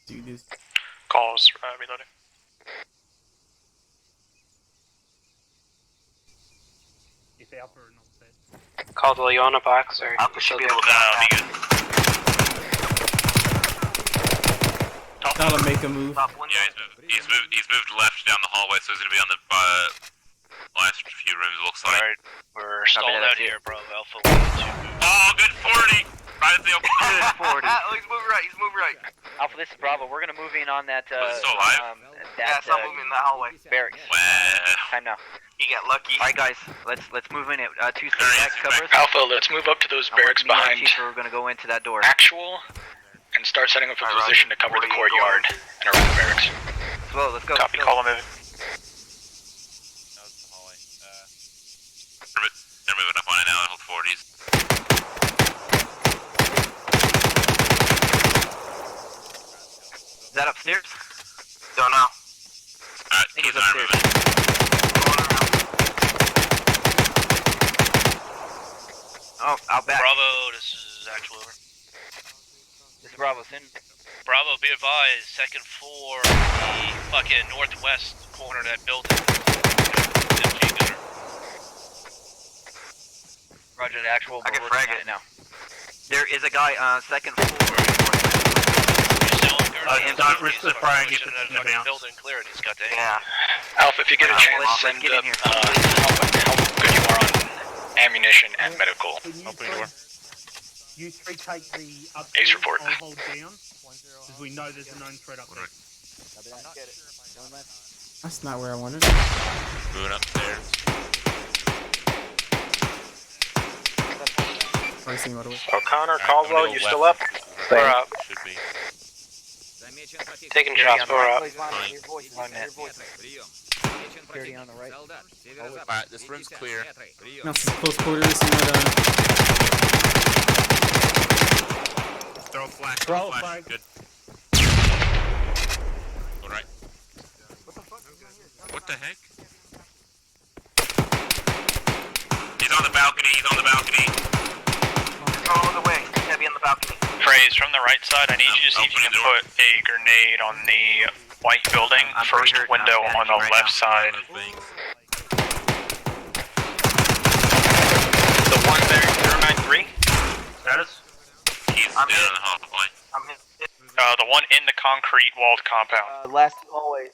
Do this. Calls, reloading. Caldwell, you on a box or? Alpha should be able to No, be good. That'll make a move. top one. Yeah, he's moved left down the hallway, so he's gonna be on the last few rooms. Looks like. Alright, we're stalled that, out that's here, Bravo Alpha. We need to Oh, good 40. Right at the open. Good 40. Oh, he's moving right. He's moving right. Alpha, this is Bravo. We're gonna move in on that. Was it still alive? Yeah, it's not moving in the hallway. Barracks. Well, Time now. You get lucky. All right, guys. Let's move in. Two stay Alright, back. Cover us. Alpha, let's move up to those barracks Me and behind Chief are gonna go into that door. actual and start setting up a Alright, position to cover the 40 courtyard and around the barracks. Slow. Let's go. Copy, let's go. call him moving. they're moving up on it now. Hold 40s. Is that upstairs? Don't know. Alright, think keep it's an arm upstairs. moving. Going around. Oh, out back. Bravo, this is actual over. This is Bravo. Send. Bravo, be advised, second floor, the fucking northwest corner of that building. MG gunner. Roger the actual. I can we're frag looking it. at now. There is a guy second floor. Building clear it, he's got the Yeah. Alpha, if you get a chance, let's send get in up here. how good you are on ammunition and medical. Open the door. You three take the up. Ace report. I'll hold down, because we know there's a known threat up there. That's not where I wanted. Moving upstairs. Already seen right away. O'Connor, Caldwell, you still up? We're up. Should be. Taking shots, we're up. Alright, this room's clear. Now this is close quarters. And Throw a flash. Throw a flash. flag. Good. Go right. What the heck? He's on the balcony. He's on the balcony. All the way. Heavy on the balcony. Phrase, from the right side, I need you to see if you can put a grenade on the white building, first window on the left side. The one there, 093? Status? He's down in the hallway. I'm hit. The one in the concrete walled compound. Last hallway.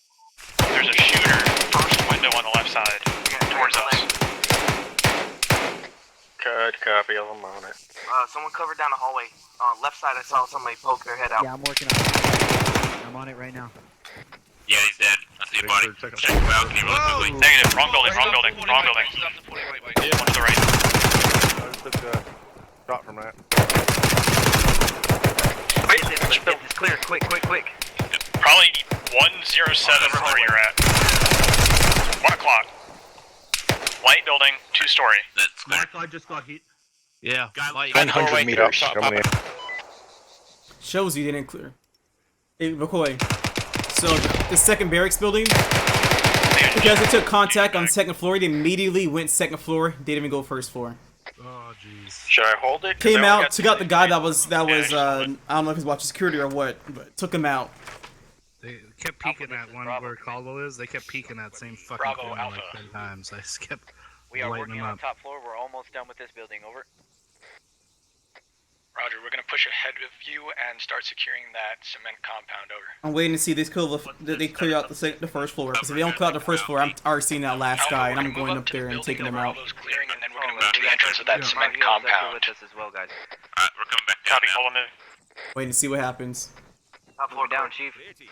There's a shooter, first window on the left side, towards us. Good copy, I'm on it. Someone covered down the hallway. Left side, I saw somebody poke their head out. Yeah, I'm working on it. I'm on it right now. Yeah, he's dead. See body. Check balcony really quickly. Negative. Wrong building. Wrong building. Wrong building. One to the right. I just took a shot from that. It's clear. Quick. Probably 107 from where you're at. 1 o'clock. Light building, 2-story. That's clear. My guy just got hit. Yeah. Light. 900 meters. Coming in. Shows you didn't clear. Hey, McCoy. So the second barracks building, because they took contact on the second floor, they immediately went second floor. They didn't even go first floor. Oh jeez. Should I hold it? Came out, took out the guy that was I don't know if he's watching security or what, but took him out. They kept peeking at one where Caldwell is. They kept peeking that same fucking Bravo, corner Alpha. like 10 times. I just kept We are lighting working them on up. top floor. We're almost done with this building. Over. Roger, we're gonna push ahead of you and start securing that cement compound over. I'm waiting to see they clear out the first floor. Because if they don't clear out the first floor, I'm already seeing that last guy, and I'm going up there and taking him out. Clearing, and then we're gonna move to the entrance of that cement compound. With us as well, guys. Alright, we're coming back down Copy, now. follow me. Waiting to see what happens. Top floor down, chief. Alright.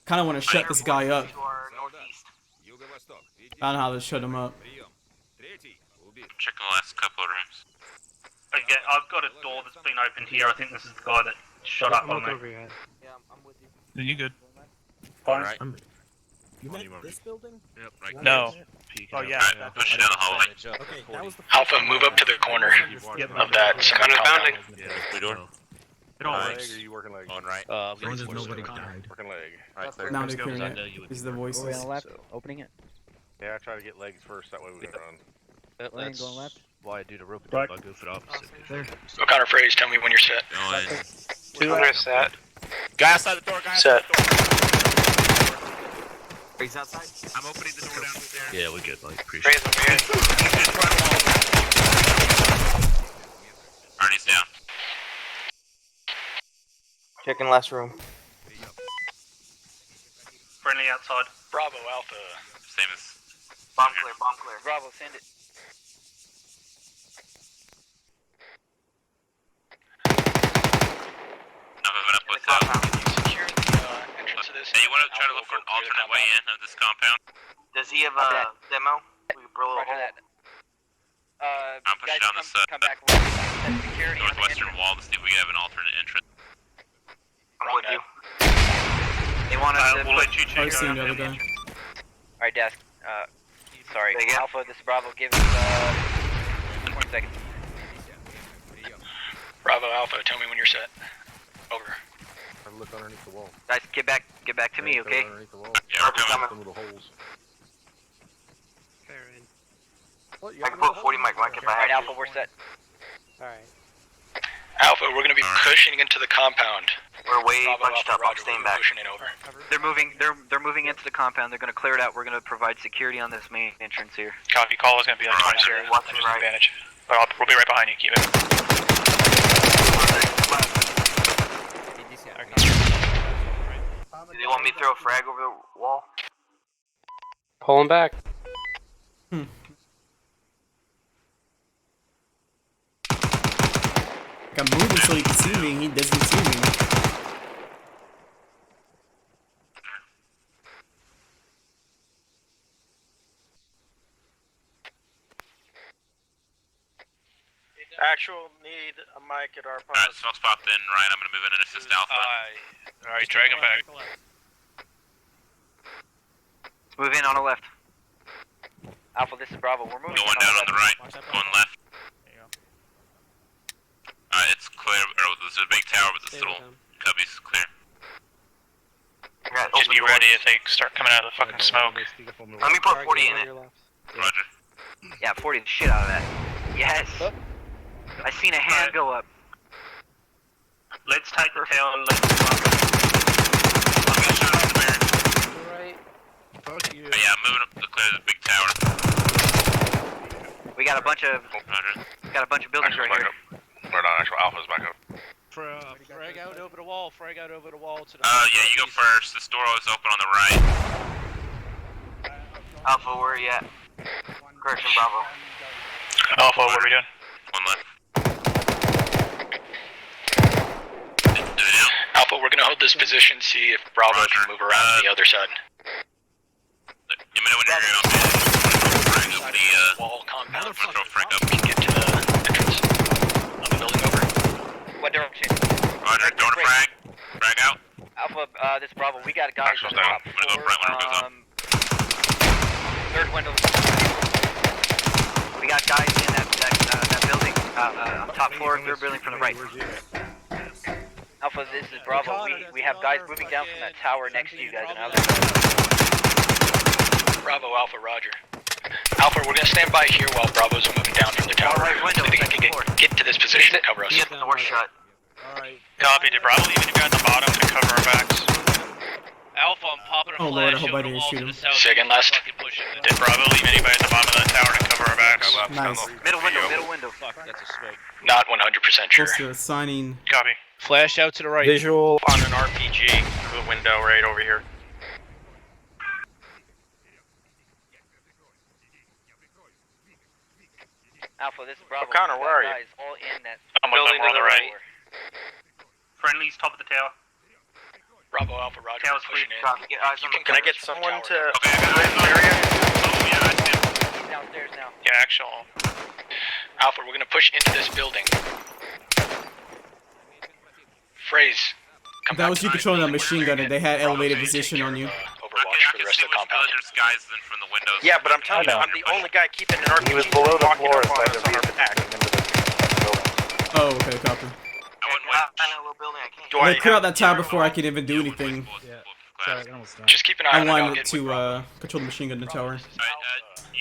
Kind of want to shut this guy up. I don't know how to shut him up. Checking the last couple of rooms. Okay, I've got a door that's been opened here. I think this is the guy that shot up on me. You good? Fine. You meant this building? Yep, right. No. Oh yeah. Alright, push down the hallway. Okay, that was the Alpha, move up to the corner of that cement compound. Yeah, blue door. It all leg, or are you working leg? On right. nobody died. Working leg. Right, clear. Now they're clearing it. These are the voices. left. Opening it. Yeah, I try to get legs first, that way we can run. Lane going left. Why I do the rope Right. I go for the opposite. There. O'Connor Phrase, tell me when you're set. Going. 200 set. Guy outside the door, guy Set. outside the door. He's outside. I'm opening the door downstairs. Yeah, we good. Like appreciate Raise him here. Arnie's down. Checking last room. Friendly outside. Bravo, Alpha. Same as. Bomb clear. Bravo, send it. Not moving up with Secure the entrance of this. Hey, you want to try to look for an alternate way in of this compound? Does he have a demo? We can blow a hole. I'm pushing guys, down this come back with security on the northwestern entrance. wall to see if we have an alternate entrance. I'm with you. They want us to We'll let you Already check seen out. the other guy. Alright, desk. Sorry. Alpha, this is Bravo. Give us 20 seconds. Bravo, Alpha, tell me when you're set. Over. I look underneath the wall. Guys, get back to me, okay? Underneath the wall. Yeah, we're coming. Some little holes. I can put 40 mic if I have. Alright, Alpha, we're set. Alpha, we're gonna be pushing into the compound. We're way Bravo, bunched Alpha, up. I'm Roger, staying we're back. pushing it over. They're moving into the compound. They're gonna clear it out. We're gonna provide security on this main entrance here. Copy, call is gonna be like 20-0. Watching right. Advantage. But we'll be right behind you, keep it. Do they want me to throw a frag over the wall? Pull him back. Like I'm moving so he can see me, and he doesn't see me. Actual need a mic at our pod. Alright, smoke's popped in. Ryan, I'm gonna move in and assist Alpha. Alright, drag him back. Let's move in on the left. Alpha, this is Bravo. We're moving. Going down on the right. Going left. Alright, it's clear. There's a big tower, but the little cubby's clear. Just be ready if they start coming out of the fucking smoke. Let me put 40 in it. Roger. Yeah, 40 the shit out of that. Yes. I seen a hand go up. Let's take the town. Let's move up. I'm gonna shut off the barracks. Right. Fuck you. But yeah, I'm moving up to clear the big tower. We got a bunch of Roger. buildings right here. Right on, actual Alpha's back up. Frag out over the wall. Frag out over the wall to the. Yeah, you go first. This door is open on the right. Alpha, where are you at? Correction, Bravo. Alpha, what are we doing? One left. Alpha, Alpha, we're gonna hold this position, see if Bravo can move around to the other side. You know when you're on frag up the wall compound. throw frag up. We can get to the entrance of the building over. What direction? Roger, going to frag. Frag out. Alpha, this is Bravo. We got guys on the top floor. Third window. We got guys in that building. Top floor, third building from the right. Alpha, this is Bravo. We have guys moving down from that tower next to you guys. Bravo, Alpha, Roger. Alpha, we're gonna stand by here while Bravo's moving down from the tower. Right window, so they can get to this position and cover us. Get the door shut. Alright. Copy, did Bravo leave any guy at the bottom to cover our backs? Alpha, I'm popping a Oh Lord, I flash hope I over the didn't wall shoot to him. the south. Say again, last. Did Bravo leave anybody at the bottom of that tower to cover our backs? Nice. Middle window. Fuck, that's a smoke. Not 100% sure. Just assigning. Copy. Flash out to the right. Visual on an RPG through the window right over here. Alpha, this is Bravo. O'Connor, where are you? Guys all in that I'm with them, we're on the right. Friendly's top of the tower. Bravo, Alpha, Roger. Tower's Pushing free. in. Copy, get eyes on the Can I get tower. someone to Okay, I got this area? Oh, yeah, I see him. He's downstairs now. Yeah, actual. Alpha, we're gonna push into this building. Phrase. Come That back was to you my controlling a building. machine gun and they had Bravo, elevated take position care on of, you. Overwatch I for the can rest see of the which compound. building's guys than from the windows. Yeah, but I'm telling you, I'm the only guy keeping an RPG. He was below the walking floor up on inside us the on our vehicle back. into the building. Oh, okay, copy. I wouldn't wait. I know a little building, I can't. Do I They clear out that tower before I could even do anything. Sorry, almost done. Just keep an eye I on it. I'll wanted get with to Bravo. control the machine gun in the tower.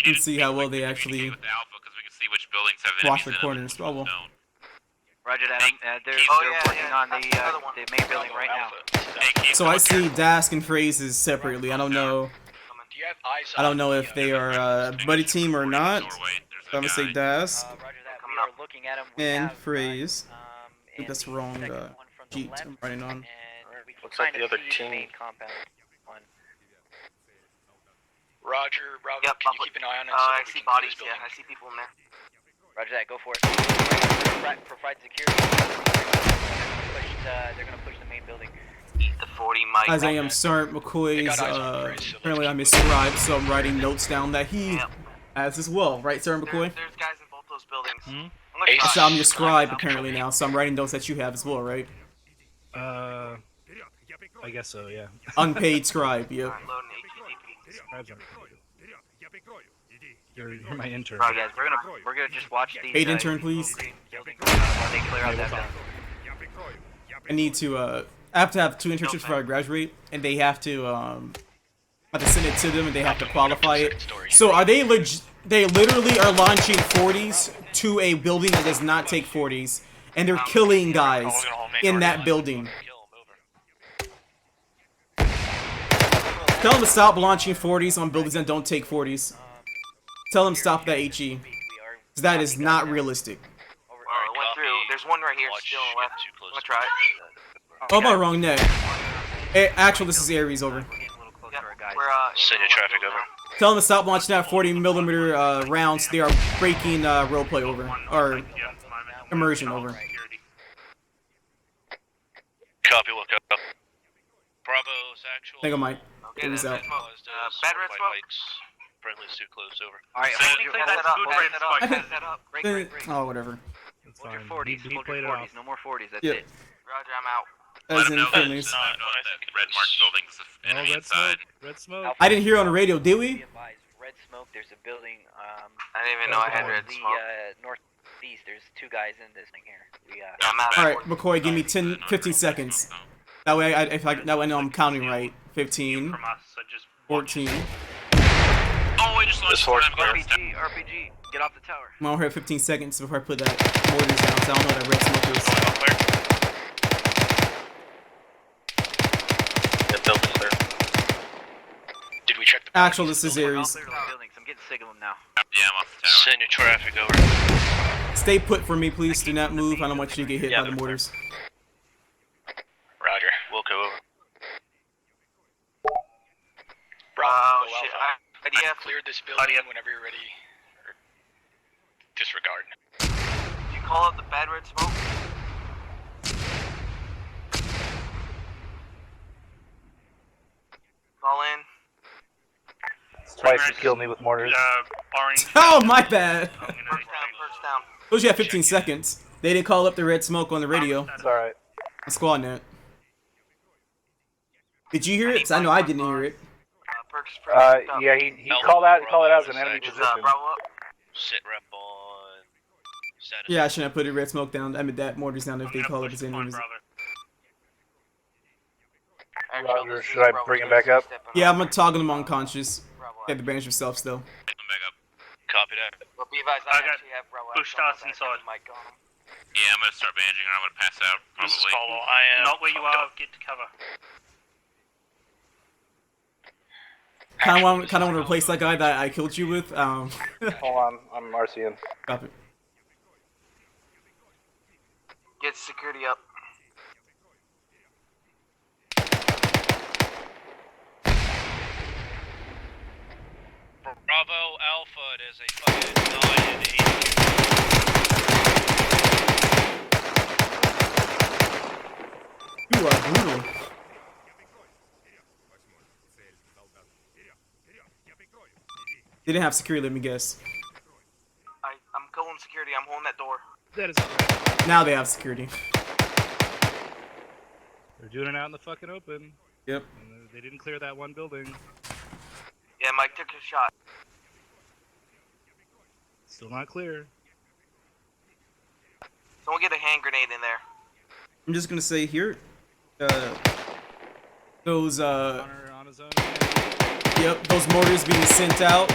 You And see how well they actually with Alpha because we can see which buildings have watch enemies the in them corners. from Oh the well. zone. Roger that. They're working on the main building right now. So I see Dask and Phrases separately. I don't know. Do you have eyes I don't on know the, if they are buddy team or not. So I'm gonna say Dask Roger that. We are looking at him. We and have Phrase. I think and that's the wrong. second one from the Jeet left, I'm writing on. and we can Looks like kinda the other see team. main compound one. Roger, Bravo, Yep, can you keep an eye on it? So I that we see can clear bodies, this building? yeah, I see people in there. Roger that. Go for it. Provide security. They're gonna push the main building. Eat the 40 mic. As I am Sergeant McCoy's, apparently I miscribed, so I'm writing notes down that he has as well, right, Sergeant McCoy? There's guys in both those buildings. I'm Ace. gonna So I'm your scribe apparently now, so I'm writing notes that you have as well, right? I guess so, yeah. Unpaid scribe, yep. start loading HVDP. Scribes aren't good. You're my intern. Alright, guys, we're gonna just watch these. Paid intern, please. Buildings while they clear out that building. I need to, I have to have 2 internships before I graduate, and they have to, I have to send it to them and they have to qualify it. So are they they literally are launching 40s to a building that does not take 40s, and they're killing guys in that building. Tell them to stop launching 40s on buildings that don't take 40s. Tell them to stop that HE. 'Cause that is not realistic. It went through. There's one right here still on the left. I'm gonna try it. Oh, my wrong net. Actually, this is Aries, over. We're, Send your traffic over. Tell them to stop launching that 40mm rounds. They are breaking roleplay over. Or immersion over. Copy, look up. Bravo's actual. I think I might. Okay, Lose out. bad red smoke. Friendly's too close over. Alright, Technically, hold that's it up, good hold red it up, spike. hold it up. Break. Oh, whatever. It's Hold your fine. 40s, He hold played your it off. 40s, no more 40s, that's Yep. it. Roger, I'm out. As in friendlies. That red marked building's the Oh, enemy red inside. smoke. Red smoke. I didn't hear on the radio, did we? Be advised, red smoke, there's a building, I didn't even know I had red the smoke. northeast, there's 2 guys in this thing here. We, I'm out. Alright, McCoy, give me 15 seconds. That way, that way I know I'm counting right. 15, From us, so just 14. Oh, I just launched horse one. I'm RPG, RPG, get off the tower. I'm gonna have 15 seconds before I put that mortars down, so I don't know what that red smoke is. The building's there. Did we check the Actual, this is Aries. Clear the buildings, I'm getting sick of them now. Yeah, I'm off the tower. Send your traffic over. Stay put for me, please. Do not move. I don't want you to get hit by the mortars. Roger. We'll go over. Bravo, Oh, Alpha. shit. Idea. Clear this building whenever you're ready. Or disregard. Did you call out the bad red smoke? Twice you killed me with mortars. Orange. Oh, my bad. First down, first down. Those you have 15 seconds. They didn't call up the red smoke on the radio. It's alright. On squad net. Did you hear it? 'Cause I know I didn't hear it. Yeah, he called out. He called it out as an enemy position. Bravo up. Sit rep on. Status. Yeah, I shouldn't have put it red smoke down. I mean that mortars down if they call it as enemies. Roger, should I bring him back up? Yeah, I'm gonna toggle him unconscious. Get the bandage himself still. Copy that. Well, be advised, I actually have Bravo push starts inside. Mic on him. Yeah, I'm gonna start bandaging or I'm gonna pass out, This is probably. Colo. I am. Not where you are, get to cover. Kind of want to replace that guy that I killed you with. Hold on, I'm RCN. Copy. Get security up. Bravo Alpha, it is a fucking 9 and 8. You are brutal. They didn't have security, let me guess. I'm calling security. I'm holding that door. That is. Now they have security. They're doing it out in the fucking open. Yep. And they didn't clear that one building. Yeah, Mike took a shot. Still not clear. Someone get a hand grenade in there. I'm just gonna say here, those On his own. yep, those mortars being sent out.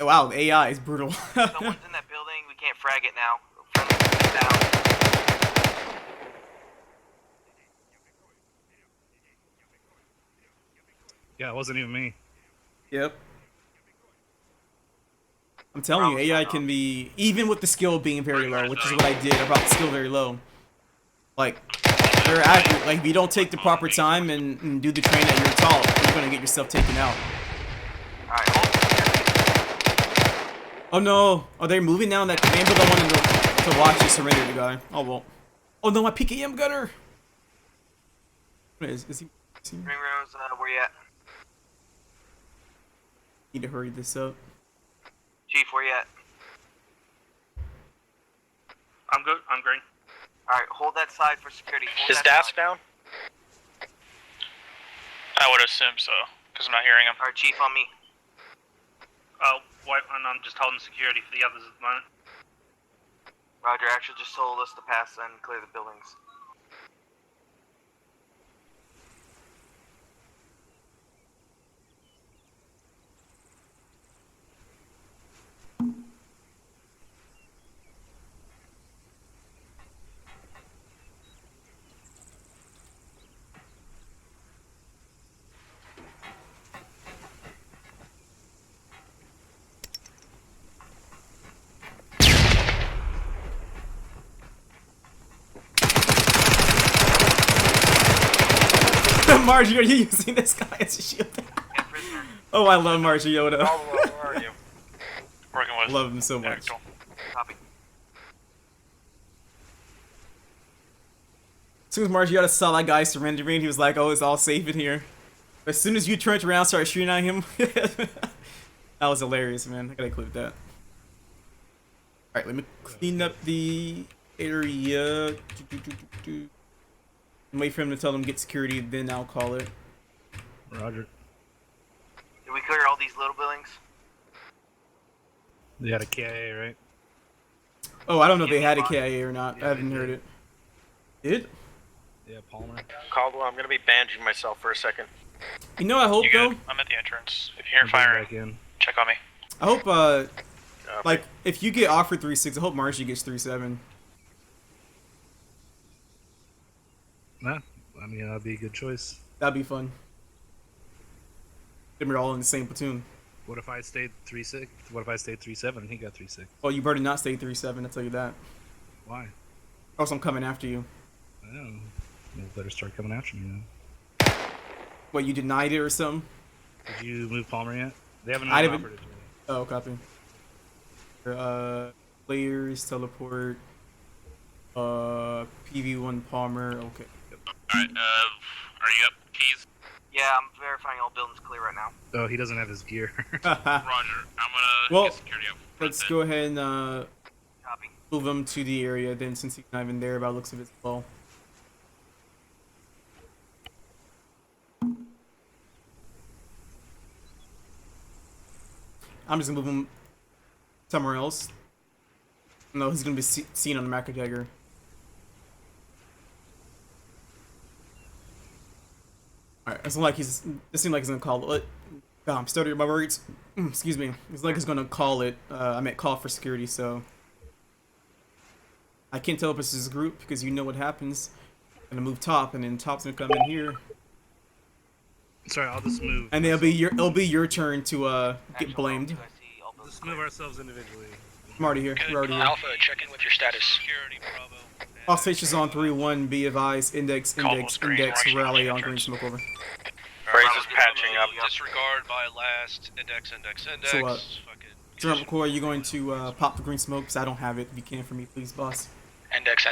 Oh, wow, the AI is brutal. Someone's in that building. We can't frag it now. Friendly's down. Yeah, it wasn't even me. Yep. I'm telling you, AI can be, even with the skill being very low, which is what I did. I brought the skill very low. Like, they're accurate. Like, if you don't take the proper time and do the train that you're taught, you're gonna get yourself taken out. Alright, hold. Oh no! Are they moving now in that command build? I wanted to watch you surrender the guy. Oh well. Oh no, my PKM gunner! What is he? Ringrose, where you at? Need to hurry this up. Chief, where you at? I'm good. I'm green. Alright, hold that side for security. Hold Is that Das side. down? I would assume so, because I'm not hearing him. Alright, Chief, on me. Oh, wait, and I'm just holding security for the others at the moment. Roger, actually just told us to pass and clear the buildings. Margie, are you using this guy as a shield? Oh, I love Margie Yoda. Where are you? Working with. Love him so much. Actual. Copy. As soon as Margie Yoda saw that guy surrendering, he was like, oh, it's all safe in here. But as soon as you turned around and started shooting at him, that was hilarious, man. I gotta include that. Alright, let me clean up the area. And wait for him to tell them get security, then I'll call it. Roger. Did we clear all these little buildings? They had a KIA, right? Oh, I don't know if they had a KIA or not. I haven't heard it. Did? Yeah, Palmer. Caldwell, I'm gonna be bandaging myself for a second. You know, I hope You though. good? I'm at the entrance. If you hear firing, Back in. check on me. I hope like if you get offered 3-6, I hope Margie gets 3-7. Nah, I mean that'd be a good choice. That'd be fun. Then we're all in the same platoon. What if I stayed 3-6? What if I stayed 3-7 and he got 3-6? Oh, you better not stay 3-7. I'll tell you that. Why? Or else I'm coming after you. I don't know. They better start coming after me now. What, you denied it or something? Did you move Palmer yet? They haven't I offered didn't. it to me. Oh, copy. Players, teleport. PV1 Palmer. Okay. Alright, are you up, Keys? Yeah, I'm verifying all buildings clear right now. Oh, he doesn't have his gear. Roger. I'm gonna Well, get security up front let's then. go ahead and Copy. move him to the area then, since he's not even there by the looks of it as well. I'm just gonna move him somewhere else. No, he's gonna be seen on the macro dagger. Alright, it's like he's. It seems like he's gonna call it. God, I'm stuttering my words. Excuse me. It's like he's gonna call it. I meant call for security, so. I can't tell if it's his group because you know what happens. I'm gonna move top, and then top's gonna come in here. Sorry, I'll just move. And then it'll be your turn to get blamed. Just move ourselves individually. I'm already here. We're already here. Alpha, check in with your status. Security, Bravo. All stations on 3-1. Be advised. Index. Rally on green smoke over. Braze is patching up. Disregard by last. Index. So Fucking. Sergeant McCoy, you're going to pop the green smoke because I don't have it. If you can for me, please, boss. Index.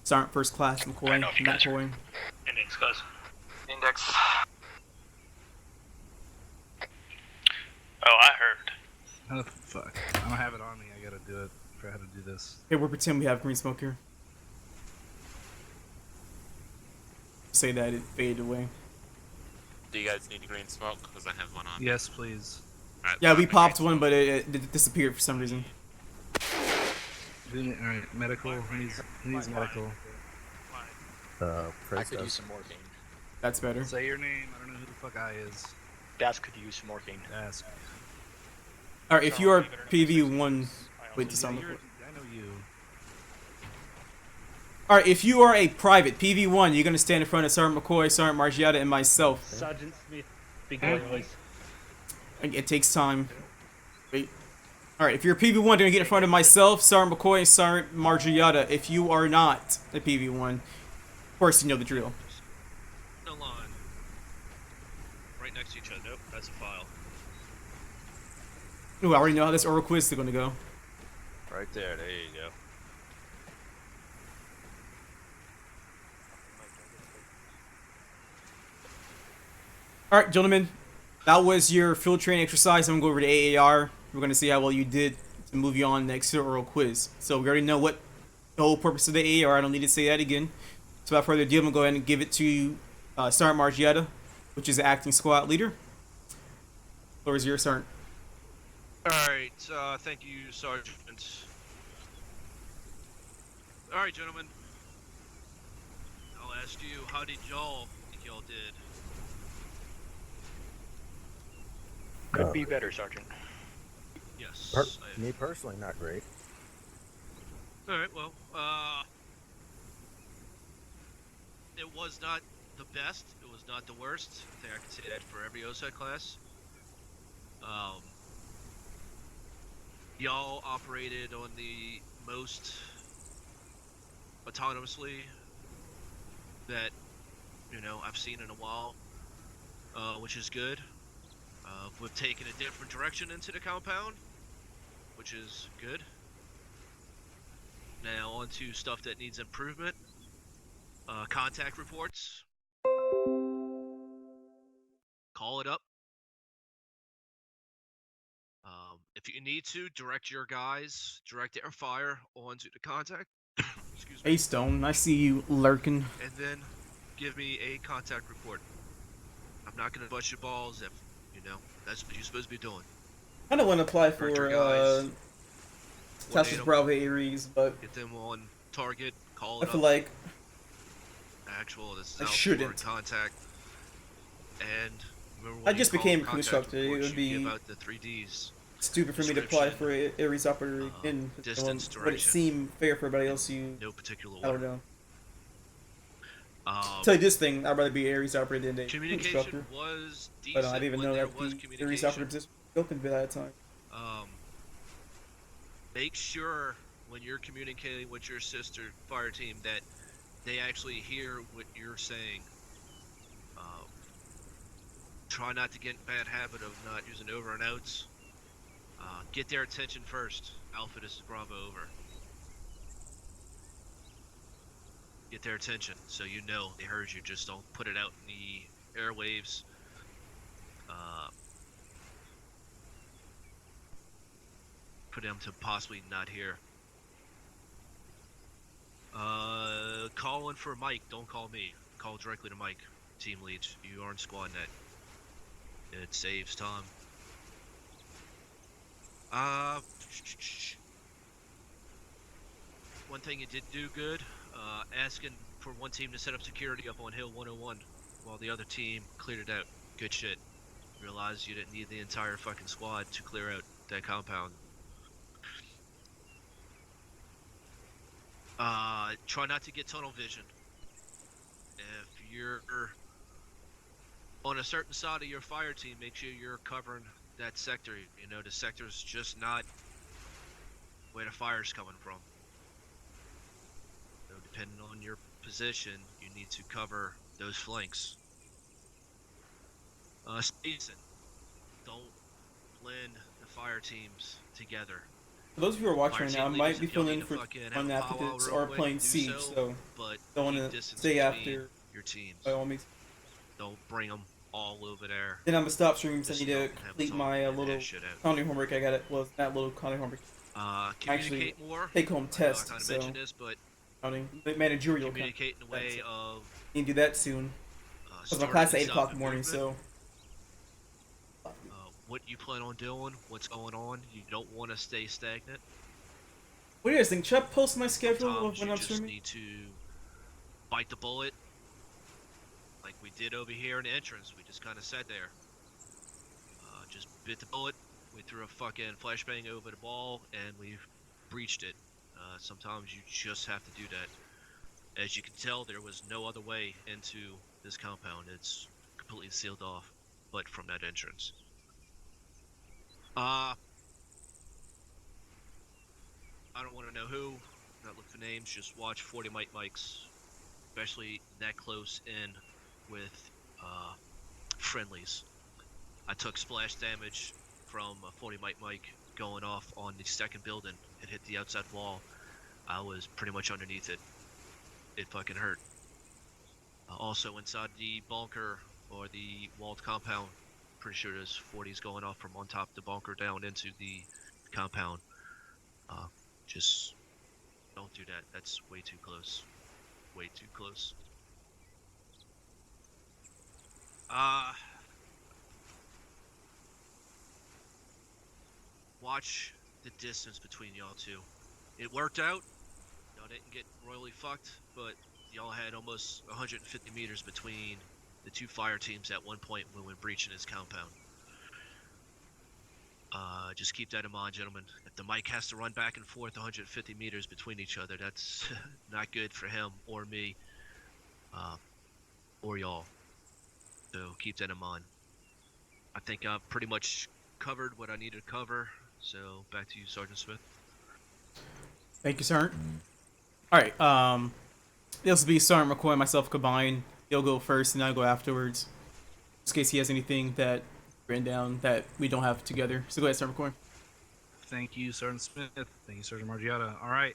Sergeant First Class McCoy. McCoy. Index, guys. Index. Oh, I heard. Oh, fuck. I don't have it on me. I gotta do it. I forgot how to do this. Okay, we'll pretend we have green smoke here. Say that it faded away. Do you guys need a green smoke? Because I have one on. Yes, please. Right, Yeah, we popped one, but it disappeared for some reason. Alright, medical. Who needs medical? I could use some morphine. That's better. Say your name. I don't know who the fuck I is. Gas could use some morphine. Ask. Alright, if you are PV1, wait to sound. I know you. Alright, if you are a private PV1, you're gonna stand in front of Sergeant McCoy, Sergeant Margiata, and myself. Sergeant Smith, big boy voice. It takes time. Wait. Alright, if you're a PV1, you're gonna get in front of myself, Sergeant McCoy, and Sergeant Margiata. If you are not a PV1, of course you know the drill. No line. Right next to each other. Nope, that's a file. Ooh, I already know how this oral quiz is gonna go. Right there, there you go. Alright, gentlemen. That was your field training exercise. I'm gonna go over to AAR. We're gonna see how well you did to move you on next to the oral quiz. So we already know what the whole purpose of the AAR. I don't need to say that again. So without further ado, I'm gonna go ahead and give it to Sergeant Margiata, which is the acting squad leader. Floor is yours, Sergeant. Alright, thank you, Sergeant. Alright, gentlemen. I'll ask you, how did y'all think y'all did? Could be better, Sergeant. Yes. Me personally, not great. Alright, well, it was not the best, it was not the worst. I think I can say that for every OSUT class. Y'all operated on the most autonomously that, you know, I've seen in a while, which is good. We've taken a different direction into the compound, which is good. Now on to stuff that needs improvement. Contact reports. Call it up. If you need to, direct your guys, direct their fire onto the contact. Excuse me. Hey, Stone, I see you lurking. And then give me a contact report. I'm not gonna bust your balls if, you know, that's what you're supposed to be doing. I don't want to apply for Texas Bravo Aries, but get them on target. Call I it feel up. like This is I out shouldn't. for contact. And remember I when just you became a call crew contact instructor. It reports, would you be give out the 3Ds. stupid for me to apply for a Aries operator again. Distance, Would it direction. seem fair for everybody else? No particular I order. don't know. Tell you this thing, I'd rather be Aries operator than a Communication instructor. was decent. But I didn't even when know there that was the Aries communication. operator position was open by that time. Make sure when you're communicating with your sister fire team that they actually hear what you're saying. Try not to get in bad habit of not using over and outs. Get their attention first. Alpha, this is Bravo, over. Get their attention so you know they heard you. Just don't put it out in airwaves. For them to possibly not hear. Call in for Mike. Don't call me. Call directly to Mike, team leads. You are in squad net. It saves time. One thing you did do good, asking for one team to set up security up on Hill 101 while the other team cleared it out. Good shit. Realized you didn't need the entire fucking squad to clear out that compound. Try not to get tunnel vision. If you're on a certain side of your fire team, make sure you're covering that sector. You know, the sector's just not where the fire's coming from. So depending on your position, you need to cover those flanks. Spacing. Don't blend the fire teams together. For those of you who are watching right now, I might be filling in for on applicants or playing Siege, so don't want to stay after your teams. By all means. Don't bring them all over there. Then I'm gonna stop streaming because I need to complete my little county homework. I got it. Well, not little county homework. Actually, more. take home test. I So this, but counting managerial. Communicate in a way of. Need to do that soon. Because my class at 8 o'clock in the morning, so. What you plan on doing, what's going on, you don't want to stay stagnant. What do you guys think? Should I post my schedule when I'm streaming? You just need to bite the bullet, like we did over here in the entrance. We just kind of sat there. Just bit the bullet. We threw a fucking flashbang over the ball, and we breached it. Sometimes you just have to do that. As you can tell, there was no other way into this compound. It's completely sealed off, but from that entrance. I don't want to know who, not look for names, just watch 40 mic mics, especially that close in with friendlies. I took splash damage from a 40 mic going off on the second building. It hit the outside wall. I was pretty much underneath it. It fucking hurt. Also inside the bunker or the walled compound, pretty sure there's 40s going off from on top of the bunker down into the compound. Just don't do that. That's way too close. Way too close. Watch the distance between y'all two. It worked out. Y'all didn't get royally fucked, but y'all had almost 150 meters between the two fire teams at one point when we were breaching his compound. Just keep that in mind, gentlemen. If the mic has to run back and forth 150 meters between each other, that's not good for him or me, or y'all. So keep that in mind. I think I've pretty much covered what I needed to cover, so back to you, Sergeant Smith. Thank you, Sergeant. Alright, this will be Sergeant McCoy and myself combined. He'll go first and I'll go afterwards. Just in case he has anything that written down that we don't have together. So go ahead, Sergeant McCoy. Thank you, Sergeant Smith. Thank you, Sergeant Margiotta. Alright.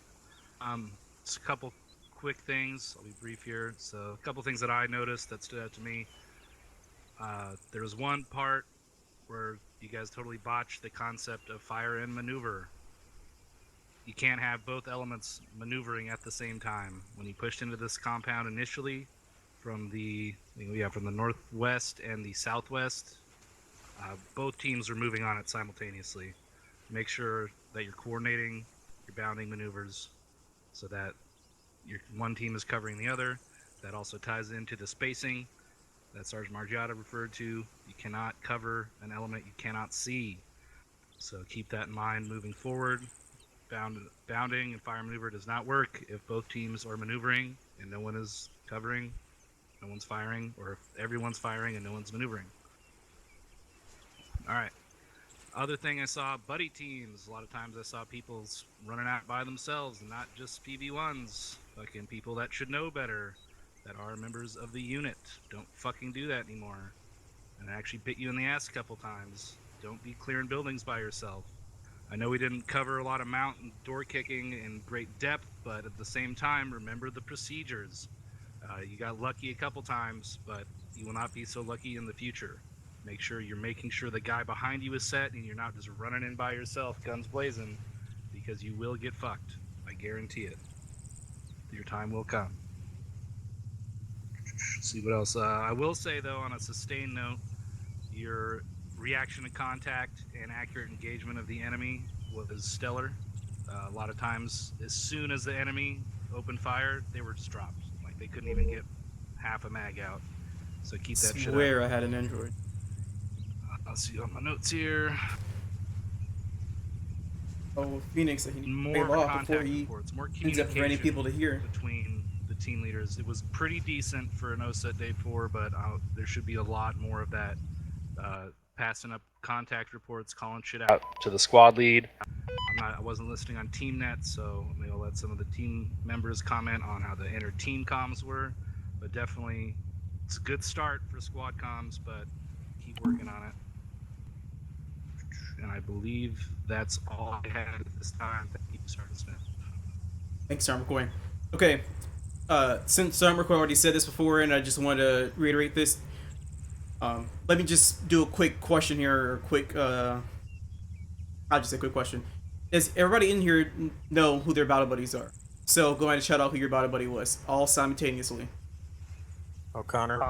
Just a couple quick things. I'll be brief here. So a couple things that I noticed that stood out to me. There was one part where you guys totally botched the concept of fire and maneuver. You can't have both elements maneuvering at the same time. When you pushed into this compound initially, from the northwest and the southwest, both teams are moving on it simultaneously. Make sure that you're coordinating your bounding maneuvers so that one team is covering the other. That also ties into the spacing that Sergeant Margiotta referred to. You cannot cover an element you cannot see. So keep that in mind moving forward. Bounding and fire maneuver does not work if both teams are maneuvering and no one is covering, no one's firing, or if everyone's firing and no one's maneuvering. Alright. Other thing I saw, buddy teams. A lot of times I saw people running out by themselves and not just PV1s. Fucking people that should know better, that are members of the unit. Don't fucking do that anymore. And I actually bit you in the ass a couple times. Don't be clearing buildings by yourself. I know we didn't cover a lot of mount and door kicking in great depth, but at the same time, remember the procedures. You got lucky a couple times, but you will not be so lucky in the future. Make sure you're making sure the guy behind you is set and you're not just running in by yourself, guns blazing, because you will get fucked. I guarantee it. Your time will come. Let's see what else. I will say, though, on a sustained note, your reaction to contact and accurate engagement of the enemy was stellar. A lot of times, as soon as the enemy opened fire, they were just dropped. Like, they couldn't even get half a mag out. So keep that shit up. Swear I had an Android. I'll see on my notes here. Oh, Phoenix, he more off contact before he reports, more ends up for any communication people to hear. between the team leaders. It was pretty decent for an OSUT Day 4, but there should be a lot more of that. Passing up contact reports, calling shit out to the squad lead. I wasn't listening on TeamNet, so maybe I'll let some of the team members comment on how the inter-team comms were. But definitely, it's a good start for squad comms, but keep working on it. And I believe that's all I had at this time. Thank you, Sergeant Smith. Thanks, Sergeant McCoy. Okay, since Sergeant McCoy already said this before, and I just want to reiterate this, let me just do a quick question here, or quick, I'll just say quick question. Does everybody in here know who their battle buddies are? So go ahead and shout out who your battle buddy was, all simultaneously. O'Connor.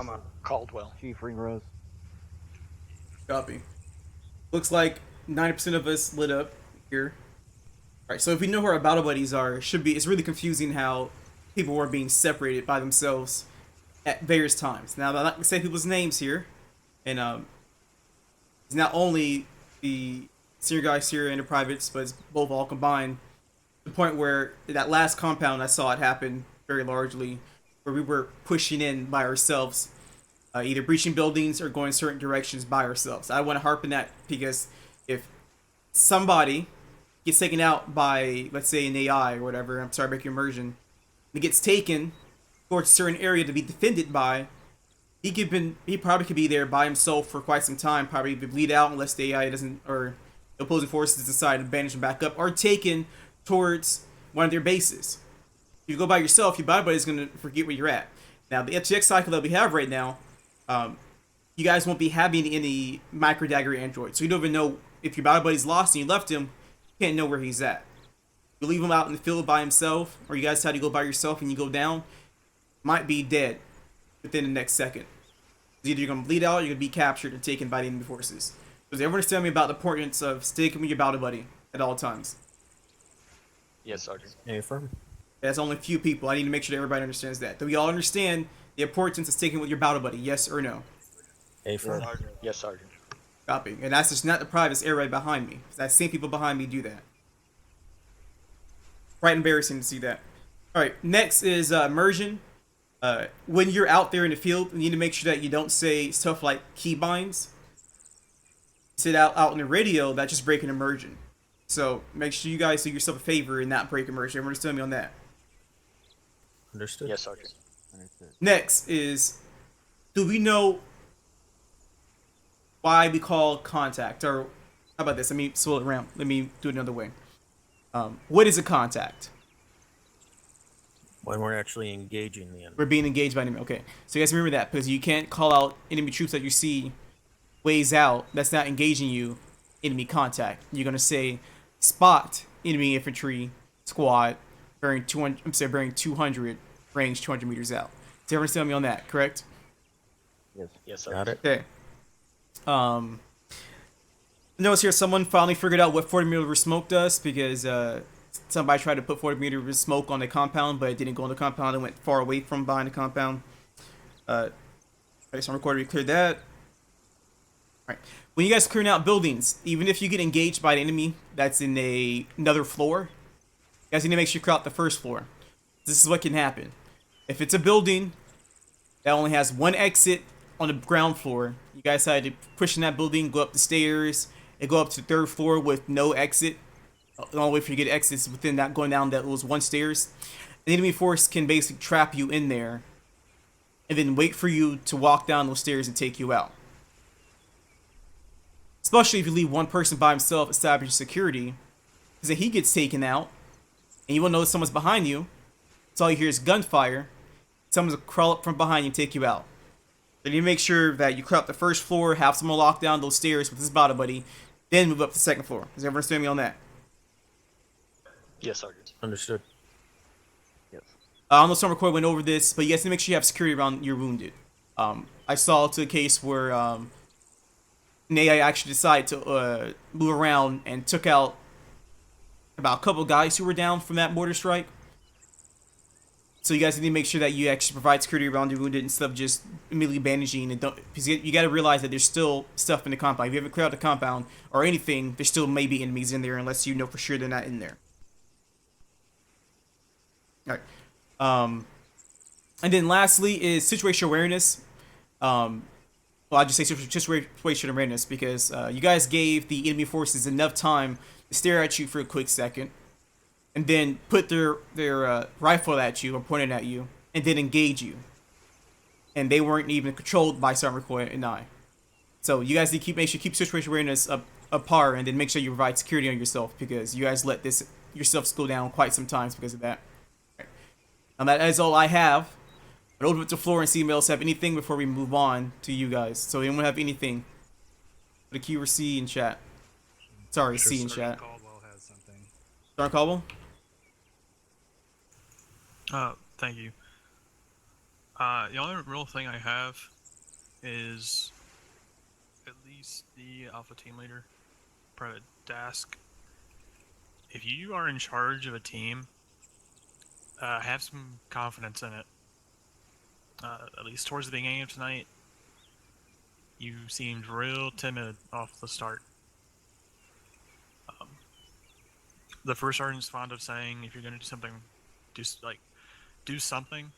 Caldwell. Chief Ringrose. Copy. Looks like 90% of us lit up here. Alright, so if we know who our battle buddies are, it's really confusing how people were being separated by themselves at various times. Now, I'm not going to say people's names here, and it's not only the senior guys here and the privates, but it's both all combined. The point where that last compound I saw it happen very largely, where we were pushing in by ourselves, either breaching buildings or going certain directions by ourselves. I want to harp on that because if somebody gets taken out by, let's say, an AI or whatever, I'm sorry, make your immersion, and gets taken towards a certain area to be defended by, he probably could be there by himself for quite some time, probably bleed out unless the AI doesn't, or the opposing forces decide to bandage him back up, or taken towards one of their bases. If you go by yourself, your body buddy's gonna forget where you're at. Now, the FTX cycle that we have right now, you guys won't be having any micro dagger androids, so you don't even know if your body buddy's lost and you left him. You can't know where he's at. You leave him out in the field by himself, or you guys decide to go by yourself and you go down, might be dead within the next second. Either you're gonna bleed out, or you're gonna be captured and taken by the enemy forces. Does everyone understand me about the importance of sticking with your battle buddy at all times? Yes, Sergeant. Affirm. That's only a few people. I need to make sure that everybody understands that. Do we all understand the importance of sticking with your battle buddy? Yes or no? Affirm. Yes, Sergeant. Copy. And that's just not the privates area behind me. I've seen people behind me do that. Quite embarrassing to see that. Alright, next is immersion. When you're out there in the field, you need to make sure that you don't say stuff like keybinds. Sit out in the radio, that just break an immersion. So make sure you guys do yourself a favor and not break immersion. Everyone understand me on that? Understood. Yes, Sergeant. Understood. Next is, do we know why we call contact? Or how about this? Let me swirl it around. Let me do it another way. What is a contact? When we're actually engaging the enemy. We're being engaged by enemy. Okay, so you guys remember that, because you can't call out enemy troops that you see ways out that's not engaging you. Enemy contact. You're gonna say spot enemy infantry squad bearing 200. I'm saying bearing 200 range 200 meters out. Does everyone understand me on that? Correct? Yes. Yes, sir. Got it. Okay. Notice here someone finally figured out what 40 meter smoke does, because somebody tried to put 40 meter smoke on the compound, but it didn't go on the compound. It went far away from behind the compound. Okay, so I'm recording. We cleared that. All right. When you guys clearing out buildings, even if you get engaged by an enemy that's in another floor, you guys need to make sure you clear out the first floor. This is what can happen. If it's a building that only has one exit on the ground floor, you guys decide to push in that building, go up the stairs, and go up to the third floor with no exit. The only way for you to get exits within that, going down those one stairs. The enemy force can basically trap you in there and then wait for you to walk down those stairs and take you out. Especially if you leave one person by himself establishing security, because if he gets taken out and you won't know that someone's behind you, so all you hear is gunfire, someone's gonna crawl up from behind you and take you out. So you need to make sure that you clear up the first floor, have someone lock down those stairs with his bottom buddy, then move up to the second floor. Does everyone understand me on that? Yes, Sergeant. Understood. I don't know if Summer Coy went over this, but you guys need to make sure you have security around your wounded. I saw to a case where Nai actually decided to move around and took out about a couple guys who were down from that mortar strike. So you guys need to make sure that you actually provide security around your wounded instead of just immediately bandaging. And don't, because you got to realize that there's still stuff in the compound. If you haven't cleared out the compound or anything, there still may be enemies in there unless you know for sure they're not in there. All right. And then lastly is situational awareness. Well, I just say situational awareness because you guys gave the enemy forces enough time to stare at you for a quick second, and then put their rifle at you or pointed at you, and then engage you. And they weren't even controlled by Sergeant McCoy and I. So you guys need to make sure you keep situational awareness up par, and then make sure you provide security on yourself because you guys let this yourselves go down quite some times because of that. That is all I have. I'll open up the floor and see if anyone else have anything before we move on to you guys. So anyone have anything? Put a Q or C in chat. Sorry, Sure, C in Sergeant chat. Caldwell has something. Sergeant Caldwell? Thank you. The only real thing I have is at least the Alpha Team Leader, Private Dask. If you are in charge of a team, have some confidence in it. At least towards the beginning of tonight, you seemed real timid off the start. The first sergeant's fond of saying, if you're going to do something, do something.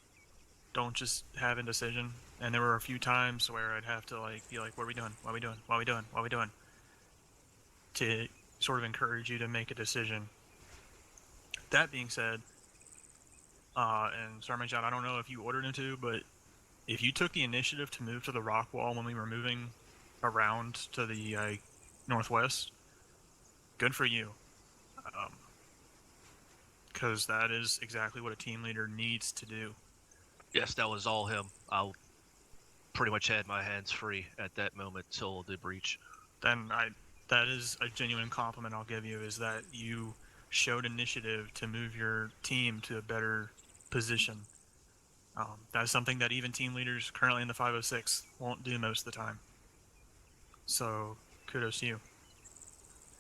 Don't just have indecision. And there were a few times where I'd have to be like, what are we doing? What are we doing? What are we doing? What are we doing? To sort of encourage you to make a decision. That being said, and Sergeant John, I don't know if you ordered him to, but if you took the initiative to move to the rock wall when we were moving around to the northwest, good for you. Because that is exactly what a team leader needs to do. Yes, that was all him. I pretty much had my hands free at that moment till the breach. Then that is a genuine compliment I'll give you, is that you showed initiative to move your team to a better position. That's something that even team leaders currently in the 506 won't do most of the time. So kudos to you.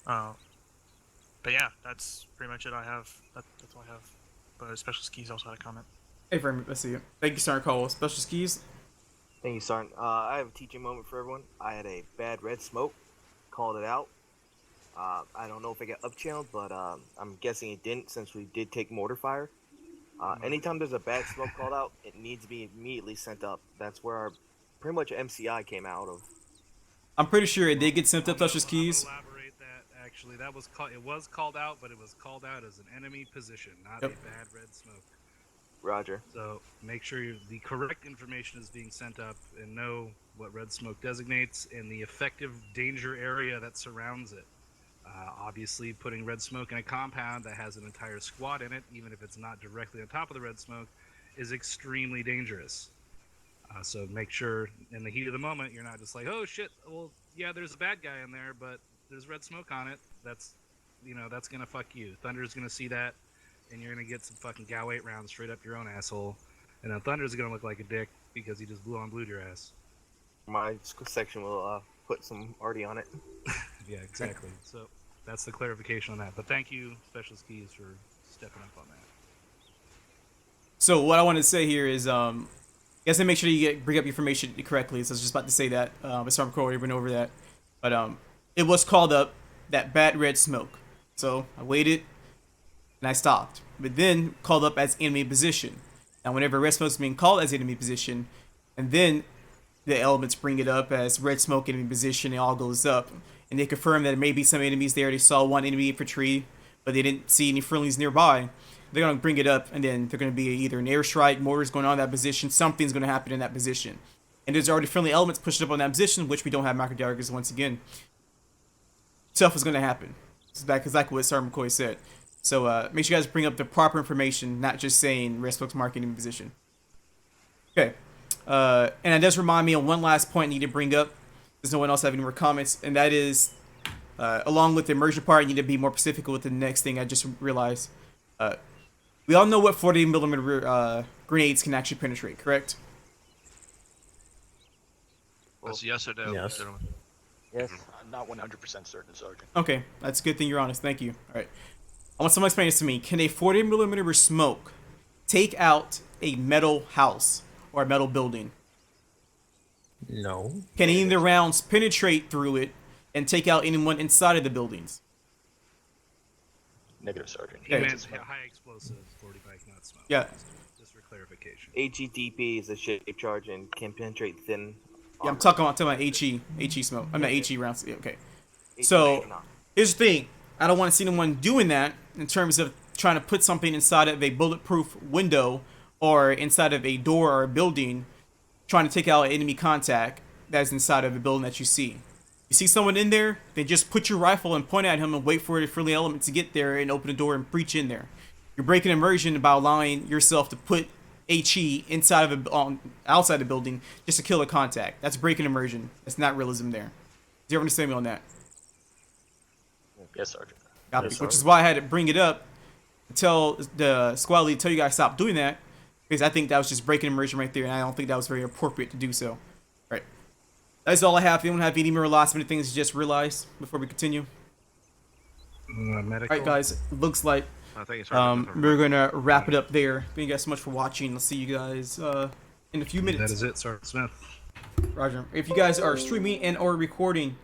But yeah, that's pretty much it I have. That's all I have. But Special Skis also had a comment. Hey, friend, let's see you. Thank you, Sergeant Caldwell. Special Skis? Thank you, Sergeant. I have a teaching moment for everyone. I had a bad red smoke. Called it out. I don't know if it got up-channeled, but I'm guessing it didn't since we did take mortar fire. Anytime there's a bad smoke called out, it needs to be immediately sent up. That's where our pretty much MCI came out of. I'm pretty sure it did get sent up, Special Skis. Elaborate that. Actually, it was called out, but it was called out as an enemy position, not Yep. a bad red smoke. Roger. So make sure the correct information is being sent up and know what red smoke designates and the effective danger area that surrounds it. Obviously, putting red smoke in a compound that has an entire squad in it, even if it's not directly on top of the red smoke, is extremely dangerous. So make sure in the heat of the moment you're not just like, oh shit, well yeah, there's a bad guy in there, but there's red smoke on it. That's gonna fuck you. Thunder's gonna see that, and you're gonna get some fucking GAU 8 rounds straight up your own asshole, and then Thunder's gonna look like a dick because he just blued your ass. My section will put some arty on it. Yeah, exactly. So that's the clarification on that. But thank you, Special Skis, for stepping up on that. So what I want to say here is, you guys to make sure you bring up your information correctly. So I was just about to say that, but Sergeant Crowley went over that. But it was called up that bad red smoke. So I waited and I stopped. But then called up as enemy position. Now whenever red smoke is being called as enemy position, and then the elements bring it up as red smoke enemy position, it all goes up. And they confirm that there may be some enemies there. They saw one enemy infantry, but they didn't see any friendlies nearby. They're going to bring it up, and then they're going to be either an airstrike, mortars going on in that position, something's going to happen in that position. And there's already friendly elements pushed up on that position, which we don't have micro daggers once again. Stuff is going to happen. It's exactly what Sergeant McCoy said. So make sure you guys bring up the proper information, not just saying red smoke's marking in position. Okay. And it does remind me of one last point I need to bring up. Does no one else have any more comments? And that is, along with the immersion part, I need to be more specific with the next thing I just realized. We all know what 40 millimeter grenades can actually penetrate, correct? That's yes or no, Yes. gentlemen. Yes. I'm not 100% certain, Sergeant. Okay, that's a good thing you're honest. Thank you. All right. I want someone to explain this to me. Can a 40 millimeter smoke take out a metal house or a metal building? No. Can any of the rounds penetrate through it and take out anyone inside of the buildings? Negative, Sergeant. He meant high explosive 45, not smoke. Yeah. Just for clarification. HEDP is a shape charge and can penetrate thin. Yeah, I'm talking about HE smoke. I'm not HE rounds. Yeah, okay. HE So cannot. here's the thing. I don't want to see anyone doing that in terms of trying to put something inside of a bulletproof window or inside of a door or a building, trying to take out enemy contact that's inside of a building that you see. You see someone in there, then just put your rifle and point at him and wait for the friendly element to get there and open the door and breach in there. You're breaking immersion by allowing yourself to put HE inside of outside the building just to kill a contact. That's breaking immersion. That's not realism there. Do you understand me on that? Yes, Sergeant. Copy. Yes, Which is Sergeant. why I had to bring it up, tell the squad lead, tell you guys stop doing that, because I think that was just breaking immersion right there, and I don't think that was very appropriate to do so. All right. That's all I have. Anyone have any more last minute things you just realized before we continue? Medical. All right, guys. Looks like Thank you, Sergeant. we're gonna wrap it up there. Thank you guys so much for watching. I'll see you guys in a few minutes. That is it, Sergeant Smith. Roger. If you guys are streaming and or recording